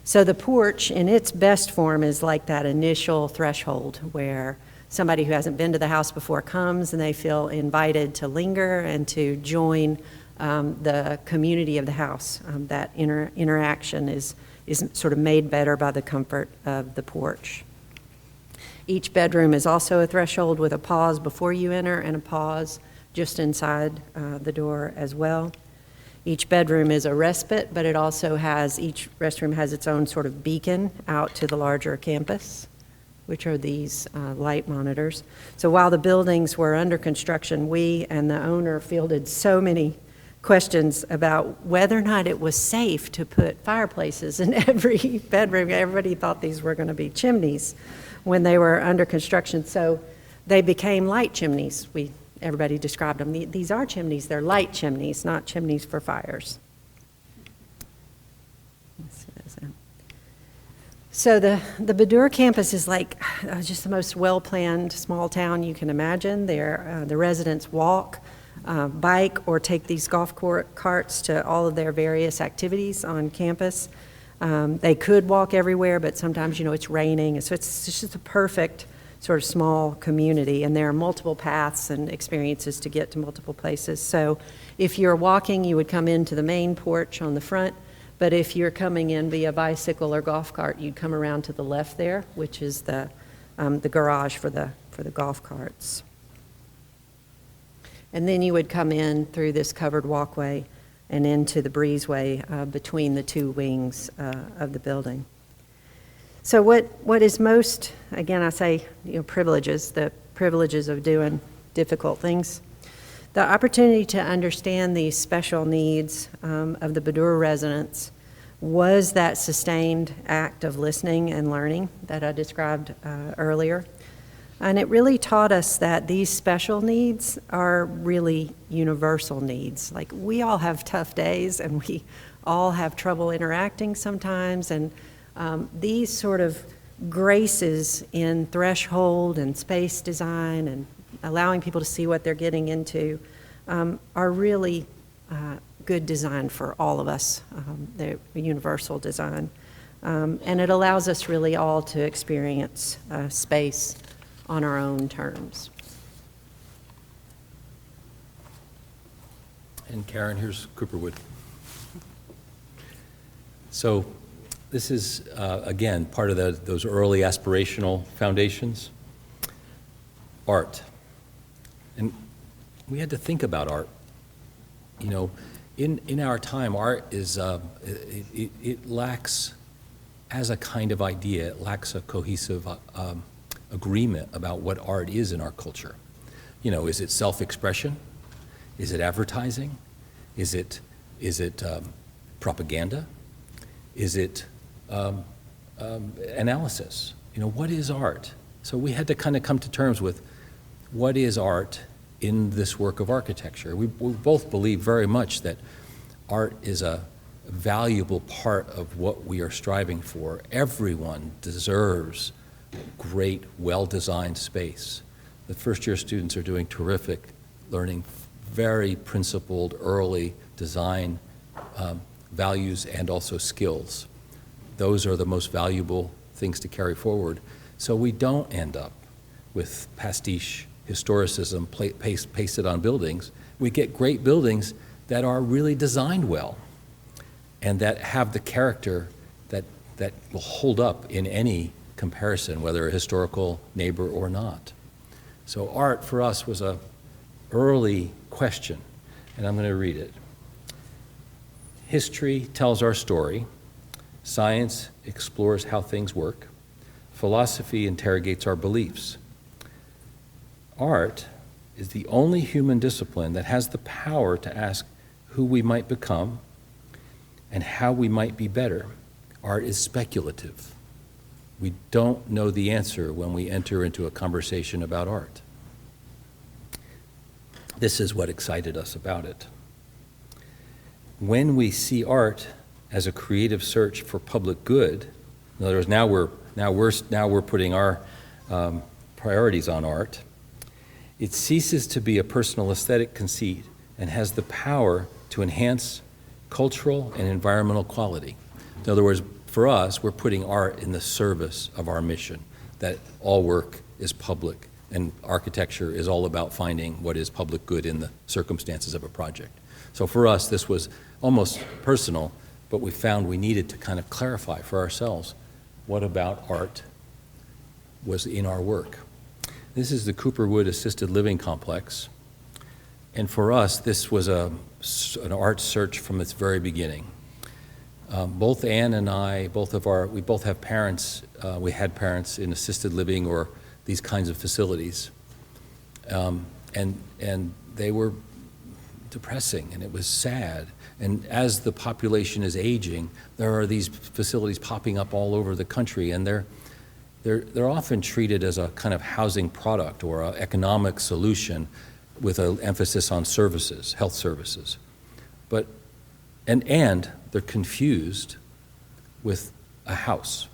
So the porch in its best form is like that initial threshold where somebody who hasn't been to the house before comes and they feel invited to linger and to join the community of the house. That interaction is sort of made better by the comfort of the porch. Each bedroom is also a threshold with a pause before you enter and a pause just inside the door as well. Each bedroom is a respite, but it also has, each restroom has its own sort of beacon out to the larger campus, which are these light monitors. So while the buildings were under construction, we and the owner fielded so many questions about whether or not it was safe to put fireplaces in every bedroom. Everybody thought these were going to be chimneys when they were under construction, so they became light chimneys. Everybody described them. These are chimneys. They're light chimneys, not chimneys for fires. So the Baddour campus is like just the most well-planned small town you can imagine. The residents walk, bike, or take these golf carts to all of their various activities on campus. They could walk everywhere, but sometimes, it's raining. So it's just a perfect sort of small community, and there are multiple paths and experiences to get to multiple places. So if you're walking, you would come into the main porch on the front, but if you're coming in via bicycle or golf cart, you'd come around to the left there, which is the garage for the golf carts. And then you would come in through this covered walkway and into the breezeway between the two wings of the building. So what is most, again, I say, privileges, the privileges of doing difficult things. The opportunity to understand the special needs of the Baddour residents was that sustained act of listening and learning that I described earlier. And it really taught us that these special needs are really universal needs. Like, we all have tough days, and we all have trouble interacting sometimes, and these sort of graces in threshold and space design and allowing people to see what they're getting into are really good design for all of us. They're universal design. And it allows us really all to experience space on our own terms. And Karen, here's Cooperwood. So this is, again, part of those early aspirational foundations. Art. And we had to think about art. You know, in our time, art is, it lacks, as a kind of idea, it lacks a cohesive agreement about what art is in our culture. You know, is it self-expression? Is it advertising? Is it propaganda? Is it analysis? You know, what is art? So we had to kind of come to terms with what is art in this work of architecture. We both believe very much that art is a valuable part of what we are striving for. Everyone deserves great, well-designed space. The first-year students are doing terrific, learning very principled, early design values and also skills. Those are the most valuable things to carry forward. So we don't end up with pastiche historicism pasted on buildings. We get great buildings that are really designed well and that have the character that will hold up in any comparison, whether a historical neighbor or not. So art for us was an early question, and I'm going to read it. History tells our story. Science explores how things work. Philosophy interrogates our beliefs. Art is the only human discipline that has the power to ask who we might become and how we might be better. Art is speculative. We don't know the answer when we enter into a conversation about art. This is what excited us about it. When we see art as a creative search for public good, in other words, now we're putting our priorities on art, it ceases to be a personal aesthetic conceit and has the power to enhance cultural and environmental quality. In other words, for us, we're putting art in the service of our mission, that all work is public, and architecture is all about finding what is public good in the circumstances of a project. So for us, this was almost personal, but we found we needed to kind of clarify for ourselves what about art was in our work. This is the Cooperwood Assisted Living Complex, and for us, this was an art search from its very beginning. Both Ann and I, we both have parents, we had parents in assisted living or these kinds of facilities. And they were depressing, and it was sad. And as the population is aging, there are these facilities popping up all over the country, and they're often treated as a kind of housing product or an economic solution with an emphasis on services, health services. But, and they're confused with a house.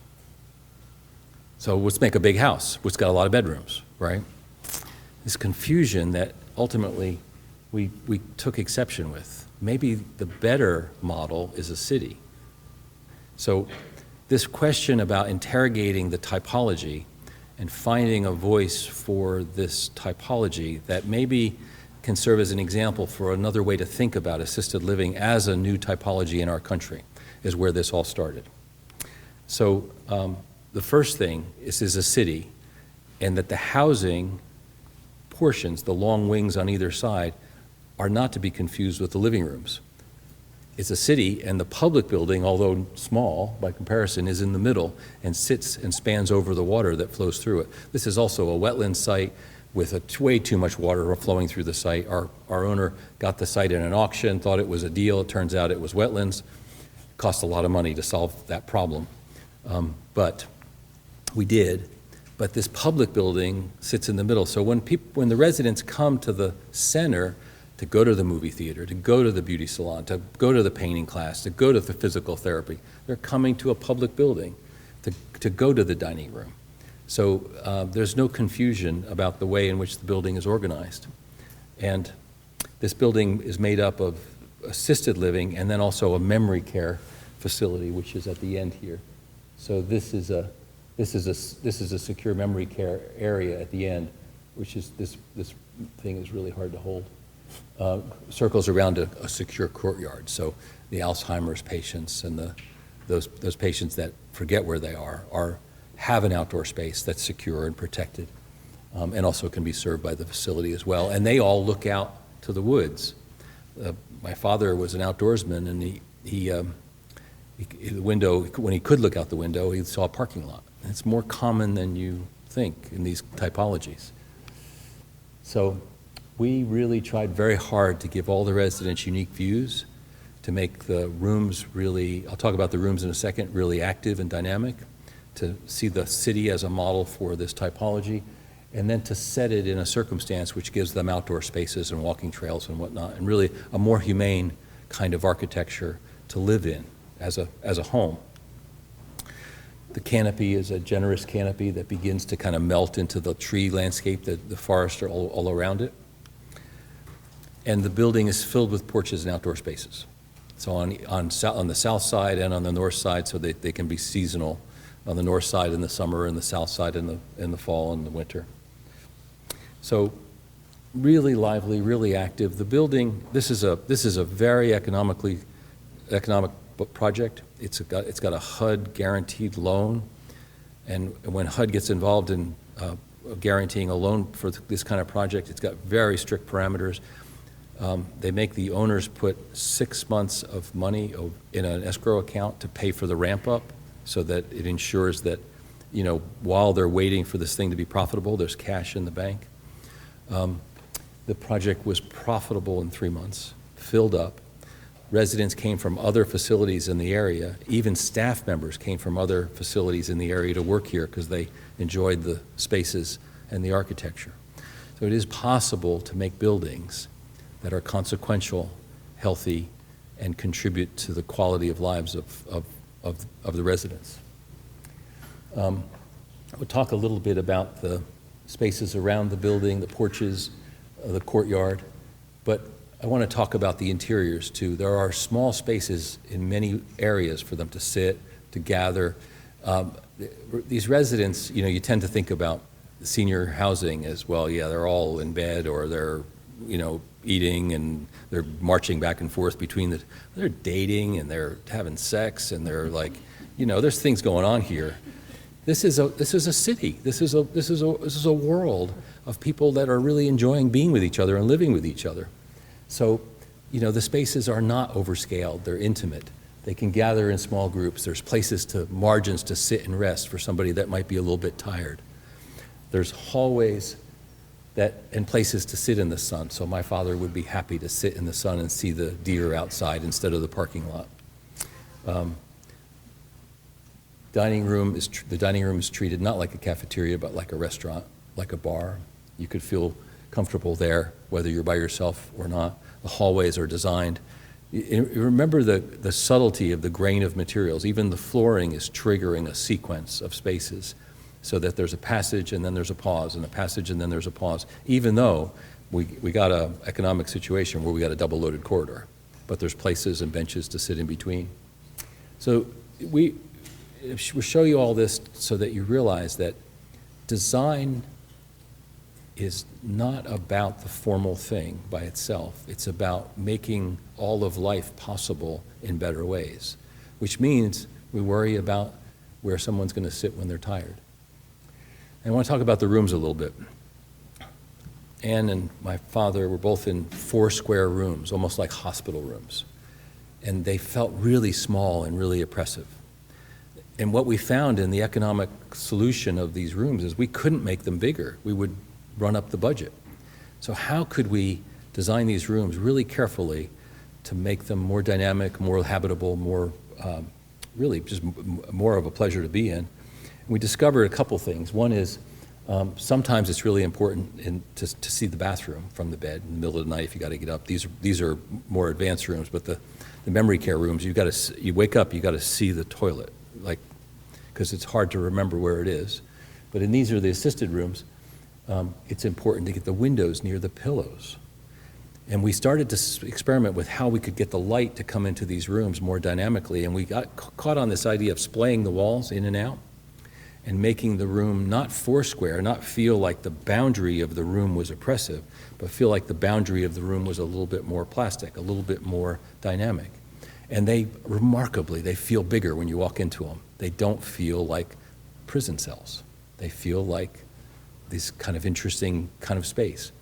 So let's make a big house, which has got a lot of bedrooms, right? This confusion that ultimately we took exception with. Maybe the better model is a city. So this question about interrogating the typology and finding a voice for this typology that maybe can serve as an example for another way to think about assisted living as a new typology in our country is where this all started. So the first thing is a city, and that the housing portions, the long wings on either side, are not to be confused with the living rooms. It's a city, and the public building, although small by comparison, is in the middle and sits and spans over the water that flows through it. This is also a wetland site with way too much water flowing through the site. Our owner got the site in an auction, thought it was a deal. It turns out it was wetlands. It cost a lot of money to solve that problem. But we did. But this public building sits in the middle. So when the residents come to the center to go to the movie theater, to go to the beauty salon, to go to the painting class, to go to the physical therapy, they're coming to a public building to go to the dining room. So there's no confusion about the way in which the building is organized. And this building is made up of assisted living and then also a memory care facility, which is at the end here. So this is a secure memory care area at the end, which is this thing is really hard to hold. Circles around a secure courtyard. So the Alzheimer's patients and those patients that forget where they are have an outdoor space that's secure and protected, and also can be served by the facility as well. And they all look out to the woods. My father was an outdoorsman, and the window, when he could look out the window, he saw a parking lot. And it's more common than you think in these typologies. So we really tried very hard to give all the residents unique views, to make the rooms really, I'll talk about the rooms in a second, really active and dynamic, to see the city as a model for this typology, and then to set it in a circumstance which gives them outdoor spaces and walking trails and whatnot, and really a more humane kind of architecture to live in as a home. The canopy is a generous canopy that begins to kind of melt into the tree landscape, the forests are all around it. And the building is filled with porches and outdoor spaces. So on the south side and on the north side, so they can be seasonal. On the north side in the summer, and the south side in the fall and the winter. So really lively, really active. The building, this is a very economic project. It's got a HUD guaranteed loan, and when HUD gets involved in guaranteeing a loan for this kind of project, it's got very strict parameters. They make the owners put 6 months of money in an escrow account to pay for the ramp up, so that it ensures that, while they're waiting for this thing to be profitable, there's cash in the bank. The project was profitable in 3 months, filled up. Residents came from other facilities in the area. Even staff members came from other facilities in the area to work here because they enjoyed the spaces and the architecture. So it is possible to make buildings that are consequential, healthy, and contribute to the quality of lives of the residents. We'll talk a little bit about the spaces around the building, the porches, the courtyard, but I want to talk about the interiors too. There are small spaces in many areas for them to sit, to gather. These residents, you tend to think about senior housing as well. Yeah, they're all in bed, or they're, eating, and they're marching back and forth between they're dating, and they're having sex, and they're like, there's things going on here. This is a city. This is a world of people that are really enjoying being with each other and living with each other. So, the spaces are not overscaled. They're intimate. They can gather in small groups. There's margins to sit and rest for somebody that might be a little bit tired. There's hallways and places to sit in the sun. So my father would be happy to sit in the sun and see the deer outside instead of the parking lot. The dining room is treated not like a cafeteria, but like a restaurant, like a bar. You could feel comfortable there, whether you're by yourself or not. The hallways are designed. Remember the subtlety of the grain of materials. Even the flooring is triggering a sequence of spaces, so that there's a passage and then there's a pause, and a passage and then there's a pause, even though we got an economic situation where we got a double-loaded corridor, but there's places and benches to sit in between. So we'll show you all this so that you realize that design is not about the formal thing by itself. It's about making all of life possible in better ways, which means we worry about where someone's going to sit when they're tired. I want to talk about the rooms a little bit. Ann and my father were both in 4 square rooms, almost like hospital rooms. And they felt really small and really oppressive. And what we found in the economic solution of these rooms is we couldn't make them bigger. We would run up the budget. So how could we design these rooms really carefully to make them more dynamic, more habitable, more really just more of a pleasure to be in? We discovered a couple things. One is Sometimes it's really important to see the bathroom from the bed in the middle of the night if you got to get up. These are more advanced rooms, but the memory care rooms, you wake up, you got to see the toilet, because it's hard to remember where it is. But in these are the assisted rooms, it's important to get the windows near the pillows. And we started to experiment with how we could get the light to come into these rooms more dynamically, and we got caught on this idea of splaying the walls in and out and making the room not foursquare, not feel like the boundary of the room was oppressive, but feel like the boundary of the room was a little bit more plastic, a little bit more dynamic. And they feel bigger when you walk into them. They don't feel like prison cells. They feel like this kind of interesting kind of space.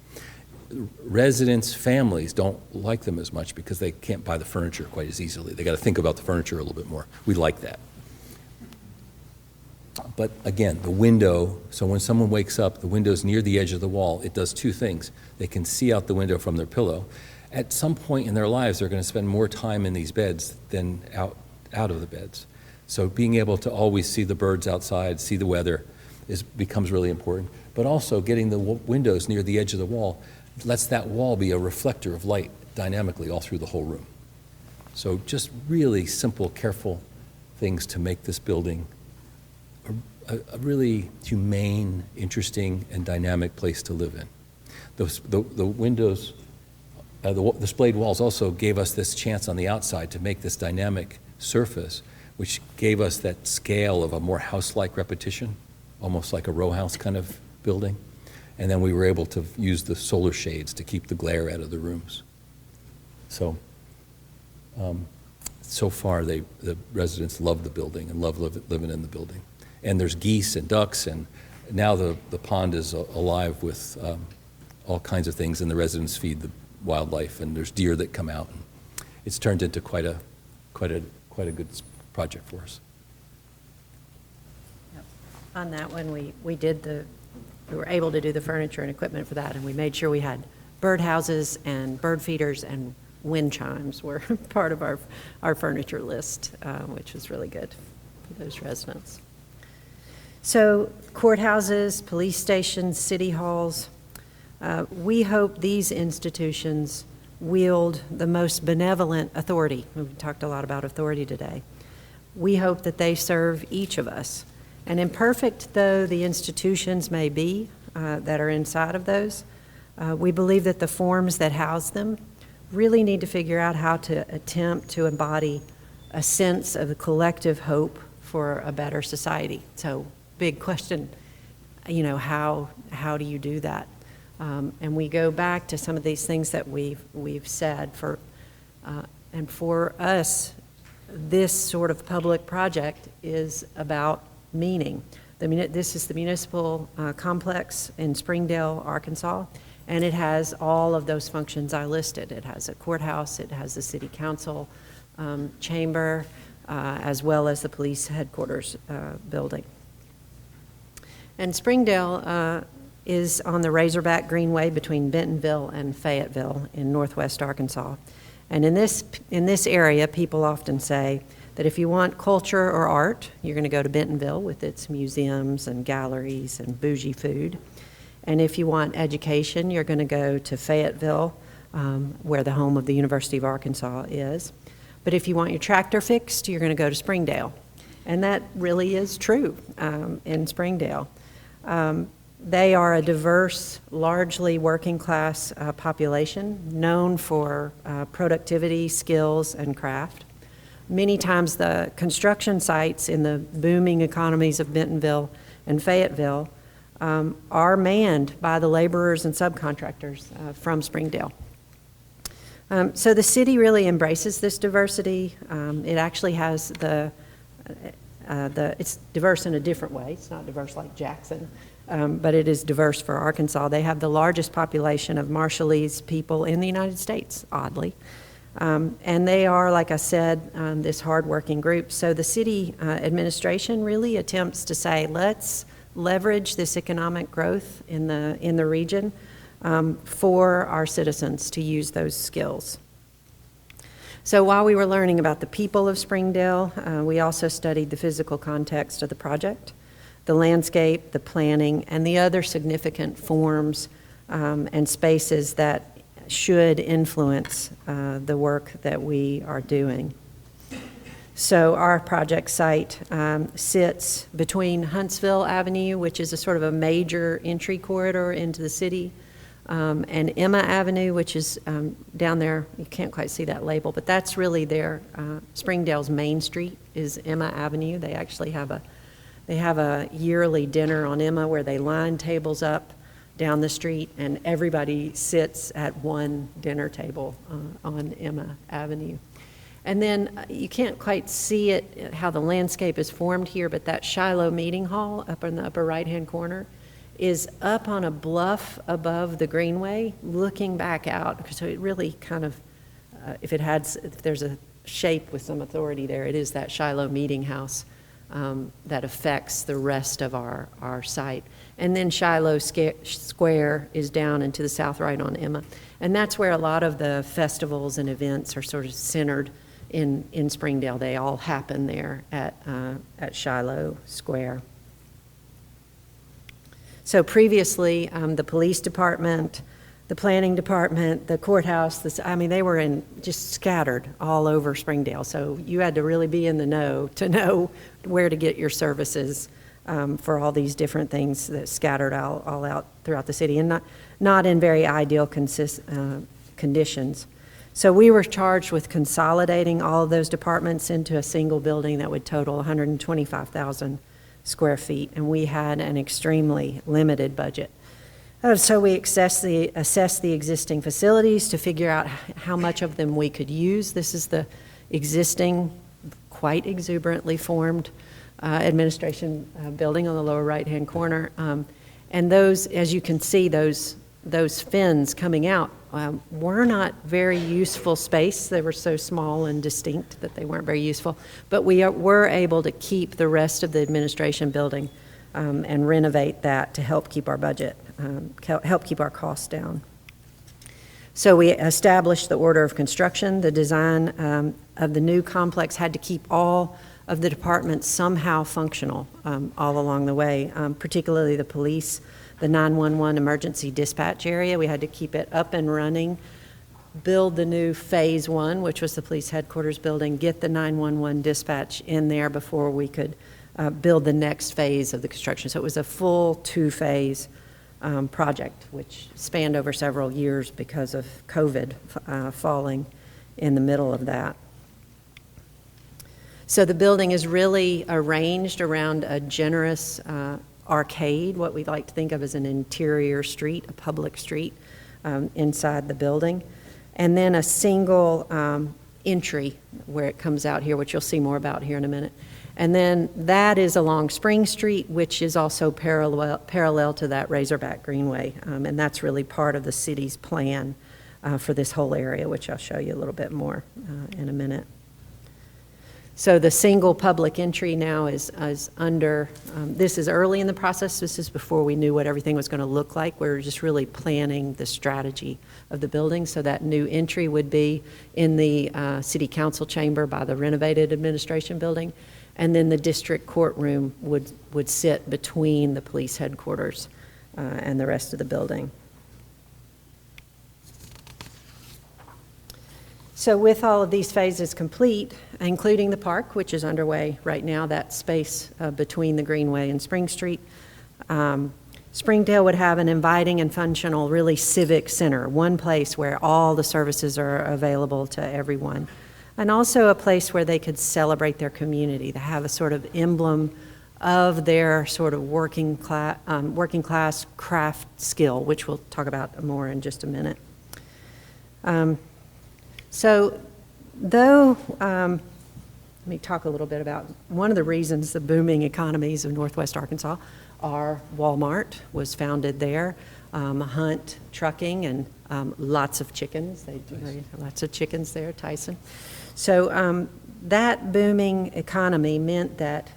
Residents, families don't like them as much because they can't buy the furniture quite as easily. They got to think about the furniture a little bit more. We like that. But again, the window, so when someone wakes up, the window's near the edge of the wall. It does two things. They can see out the window from their pillow. At some point in their lives, they're going to spend more time in these beds than out of the beds. So being able to always see the birds outside, see the weather, becomes really important. But also getting the windows near the edge of the wall lets that wall be a reflector of light dynamically all through the whole room. So just really simple, careful things to make this building a really humane, interesting, and dynamic place to live in. The windows, the splayed walls also gave us this chance on the outside to make this dynamic surface, which gave us that scale of a more house-like repetition, almost like a row house kind of building. And then we were able to use the solar shades to keep the glare out of the rooms. So, so far the residents love the building and love living in the building. And there's geese and ducks, and now the pond is alive with all kinds of things, and the residents feed the wildlife, and there's deer that come out. And it's turned into quite a good project for us. Yep. On that one, we were able to do the furniture and equipment for that, and we made sure we had bird houses and bird feeders and wind chimes were part of our furniture list, which was really good for those residents. So courthouses, police stations, city halls, we hope these institutions wield the most benevolent authority. We've talked a lot about authority today. We hope that they serve each of us. And imperfect though the institutions may be that are inside of those, we believe that the forms that house them really need to figure out how to attempt to embody a sense of the collective hope for a better society. So big question, how do you do that? And we go back to some of these things that we've said and for us, this sort of public project is about meaning. This is the municipal complex in Springdale, Arkansas, and it has all of those functions I listed. It has a courthouse, it has a city council chamber, as well as the police headquarters building. And Springdale is on the Razorback Greenway between Bentonville and Fayetteville in northwest Arkansas. And in this area, people often say that if you want culture or art, you're going to go to Bentonville with its museums and galleries and bougie food. And if you want education, you're going to go to Fayetteville, where the home of the University of Arkansas is. But if you want your tractor fixed, you're going to go to Springdale. And that really is true in Springdale. They are a diverse, largely working class population known for productivity, skills, and craft. Many times the construction sites in the booming economies of Bentonville and Fayetteville are manned by the laborers and subcontractors from Springdale. So the city really embraces this diversity. It actually has it's diverse in a different way. It's not diverse like Jackson, but it is diverse for Arkansas. They have the largest population of Marshallese people in the United States, oddly. And they are, like I said, this hardworking group. So the city administration really attempts to say, let's leverage this economic growth in the region for our citizens to use those skills. So while we were learning about the people of Springdale, we also studied the physical context of the project. the landscape, the planning, and the other significant forms and spaces that should influence the work that we are doing. So our project site sits between Huntsville Avenue, which is a sort of a major entry corridor into the city, and Emma Avenue, which is down there. You can't quite see that label, but that's really their Springdale's Main Street is Emma Avenue. They actually have a yearly dinner on Emma where they line tables up down the street, and everybody sits at one dinner table on Emma Avenue. And then you can't quite see it, how the landscape is formed here, but that Shiloh Meeting Hall up in the upper right-hand corner is up on a bluff above the Greenway, looking back out. So it really kind of, if there's a shape with some authority there, it is that Shiloh Meeting House that affects the rest of our site. And then Shiloh Square is down and to the south right on Emma. And that's where a lot of the festivals and events are sort of centered in Springdale. They all happen there at Shiloh Square. So previously, the police department, the planning department, the courthouse, they were just scattered all over Springdale. So you had to really be in the know to know where to get your services for all these different things that scattered all out throughout the city, and not in very ideal conditions. So we were charged with consolidating all of those departments into a single building that would total 125,000 square feet, and we had an extremely limited budget. So we assessed the existing facilities to figure out how much of them we could use. This is the existing, quite exuberantly formed administration building on the lower right-hand corner. And those, as you can see, those fins coming out were not very useful space. They were so small and distinct that they weren't very useful. But we were able to keep the rest of the administration building and renovate that to help keep our budget, help keep our costs down. So we established the order of construction. The design of the new complex had to keep all of the departments somehow functional all along the way, particularly the police, the 911 emergency dispatch area. We had to keep it up and running, build the new phase 1, which was the police headquarters building, get the 911 dispatch in there before we could build the next phase of the construction. So it was a full 2-phase project, which spanned over several years because of COVID falling in the middle of that. So the building is really arranged around a generous arcade, what we like to think of as an interior street, a public street inside the building, and then a single entry where it comes out here, which you'll see more about here in a minute. And then that is along Spring Street, which is also parallel to that Razorback Greenway, and that's really part of the city's plan for this whole area, which I'll show you a little bit more in a minute. So the single public entry now is under, this is early in the process. This is before we knew what everything was going to look like. We were just really planning the strategy of the building. So that new entry would be in the city council chamber by the renovated administration building. And then the district courtroom would sit between the police headquarters and the rest of the building. So with all of these phases complete, including the park, which is underway right now, that space between the Greenway and Spring Street, Springdale would have an inviting and functional, really civic center, one place where all the services are available to everyone, and also a place where they could celebrate their community, to have a sort of emblem of their sort of working class craft skill, which we'll talk about more in just a minute. So though, let me talk a little bit about one of the reasons the booming economies of Northwest Arkansas are Walmart was founded there, Hunt Trucking, and lots of chickens. They do lots of chickens there, Tyson. So that booming economy meant that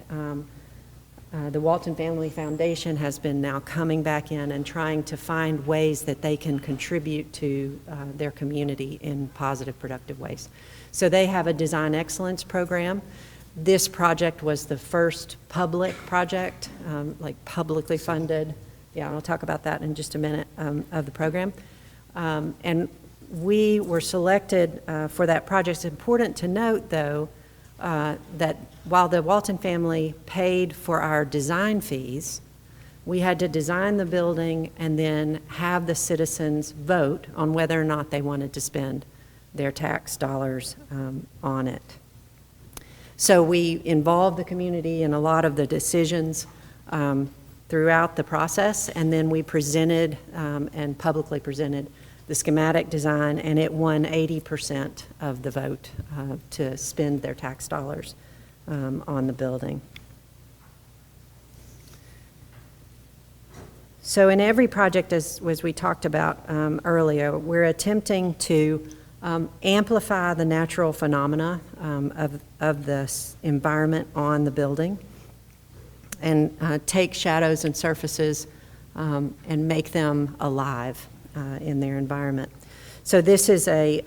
the Walton Family Foundation has been now coming back in and trying to find ways that they can contribute to their community in positive, productive ways. So they have a design excellence program This project was the first public project, like publicly funded. Yeah, I'll talk about that in just a minute, of the program. And we were selected for that project. It's important to note, though, that while the Walton family paid for our design fees, we had to design the building and then have the citizens vote on whether or not they wanted to spend their tax dollars on it. So we involved the community in a lot of the decisions throughout the process, and then we presented and publicly presented the schematic design, and it won 80% of the vote to spend their tax dollars on the building. So in every project, as we talked about earlier, we're attempting to amplify the natural phenomena of the environment on the building, and take shadows and surfaces and make them alive in their environment. So this is a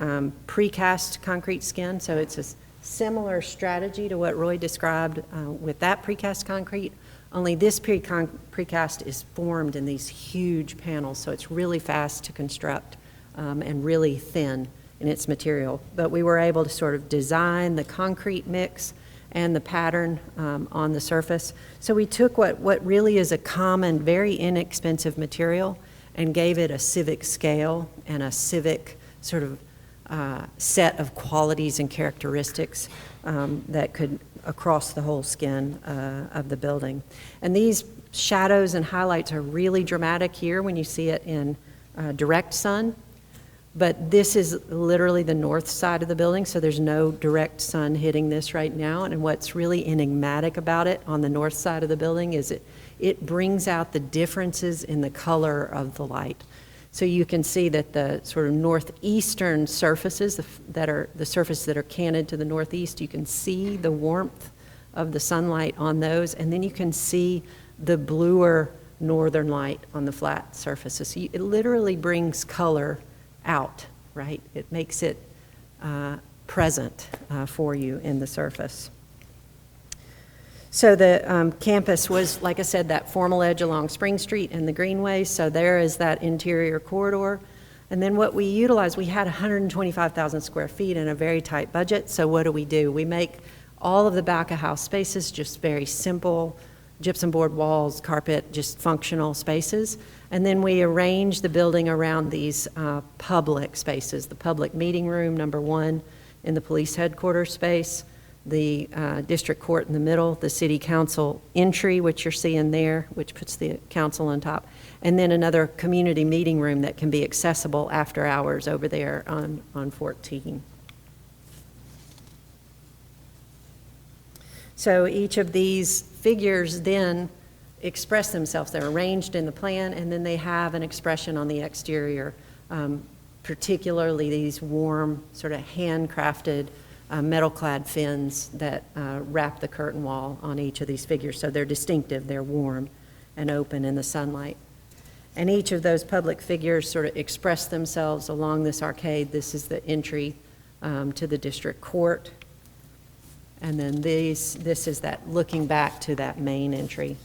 precast concrete skin, so it's a similar strategy to what Roy described with that precast concrete, only this precast is formed in these huge panels, so it's really fast to construct and really thin in its material. But we were able to sort of design the concrete mix and the pattern on the surface. So we took what really is a common, very inexpensive material and gave it a civic scale and a civic sort of set of qualities and characteristics that could across the whole skin of the building. And these shadows and highlights are really dramatic here when you see it in direct sun. But this is literally the north side of the building, so there's no direct sun hitting this right now. And what's really enigmatic about it on the north side of the building is it brings out the differences in the color of the light. So you can see that the sort of northeastern surfaces, the surfaces that are canted to the northeast, you can see the warmth of the sunlight on those, and then you can see the bluer northern light on the flat surfaces. So it literally brings color out, right? It makes it present for you in the surface. So the campus was, like I said, that formal edge along Spring Street and the Greenway, so there is that interior corridor. And then what we utilized, we had 125,000 square feet in a very tight budget, so what do? We make all of the back-of-house spaces just very simple, gypsum board walls, carpet, just functional spaces. And then we arrange the building around these public spaces, the public meeting room, number one, in the police headquarters space, the district court in the middle, the city council entry, which you're seeing there, which puts the council on top, and then another community meeting room that can be accessible after hours over there on 14. So each of these figures then express themselves. They're arranged in the plan, and then they have an expression on the exterior, particularly these warm, sort of handcrafted metal-clad fins that wrap the curtain wall on each of these figures. So they're distinctive, they're warm and open in the sunlight. And each of those public figures sort of express themselves along this arcade. This is the entry to the district court. And then this is that looking back to that main entry.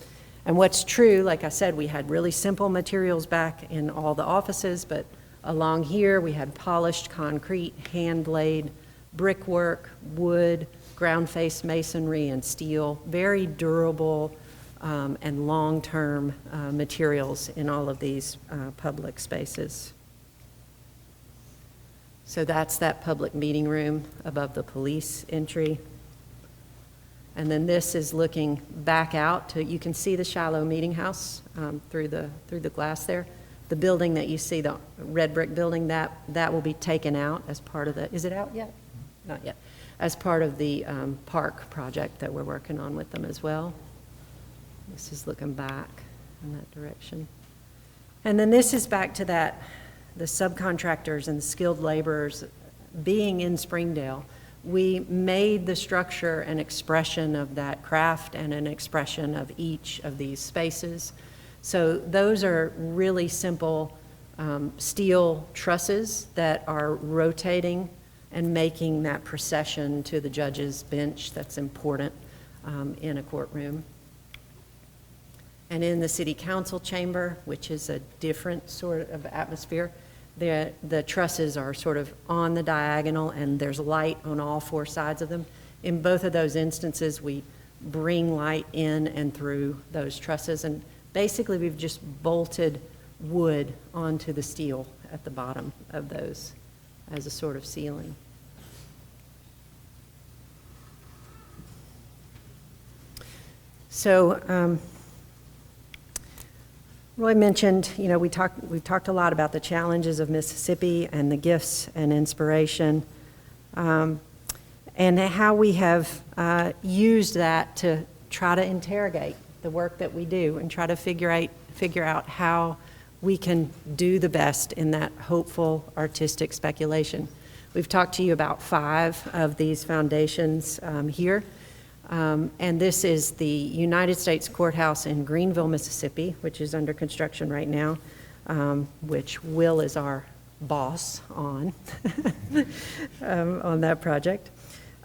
And what's true, like I said, we had really simple materials back in all the offices, but along here we had polished concrete, hand-laid brickwork, wood, ground-face masonry, and steel, very durable and long-term materials in all of these public spaces. So that's that public meeting room above the police entry. And then this is looking back out to, you can see the shallow meeting house through the glass there. The building that you see, the red brick building, that will be taken out as part of the, is it out yet? Not yet. As part of the park project that we're working on with them as well. This is looking back in that direction. And then this is back to that, the subcontractors and the skilled laborers being in Springdale. We made the structure an expression of that craft and an expression of each of these spaces. So those are really simple steel trusses that are rotating and making that procession to the judge's bench that's important in a courtroom. And in the city council chamber, which is a different sort of atmosphere, the trusses are sort of on the diagonal and there's light on all four sides of them. In both of those instances, we bring light in and through those trusses, and basically we've just bolted wood onto the steel at the bottom of those as a sort of ceiling. So Roy mentioned, we've talked a lot about the challenges of Mississippi and the gifts and inspiration, and how we have used that to try to interrogate the work that we do and try to figure out how we can do the best in that hopeful artistic speculation. We've talked to you about 5 of these foundations here. And this is the United States Courthouse in Greenville, Mississippi, which is under construction right now, which Will is our boss on, on that project.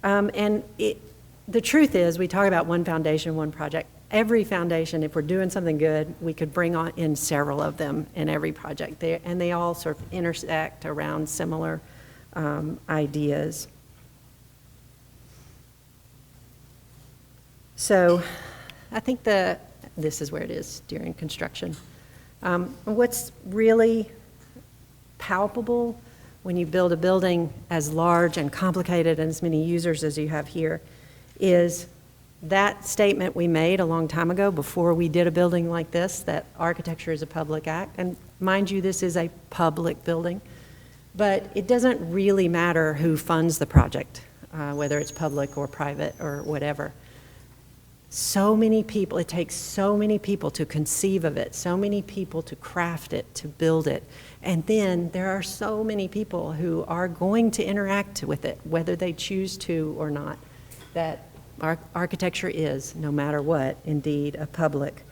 The truth is, we talk about one foundation, one project. Every foundation, if we're doing something good, we could bring on in several of them in every project. And they all sort of intersect around similar ideas. So I think this is where it is during construction. What's really palpable when you build a building as large and complicated and as many users as you have here is that statement we made a long time ago before we did a building like this, that architecture is a public act. And mind you, this is a public building, but it doesn't really matter who funds the project, whether it's public or private or whatever. So many people, it takes so many people to conceive of it, so many people to craft it, to build it. And then there are so many people who are going to interact with it, whether they choose to or not, that architecture is, no matter what, indeed a public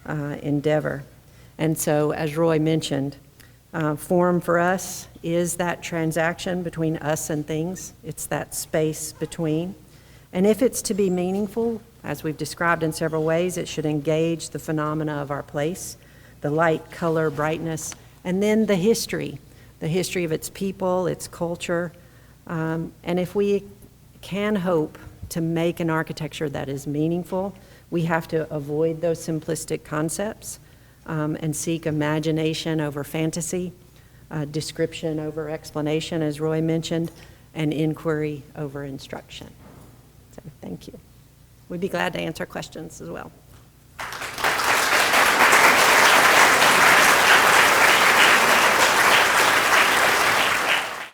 endeavor. And so, as Roy mentioned, form for us is that transaction between us and things. It's that space between. And if it's to be meaningful, as we've described in several ways, it should engage the phenomena of our place, the light, color, brightness, and then the history of its people, its culture. And if we can hope to make an architecture that is meaningful, we have to avoid those simplistic concepts and seek imagination over fantasy, description over explanation, as Roy mentioned, and inquiry over instruction. So thank you. We'd be glad to answer questions as well.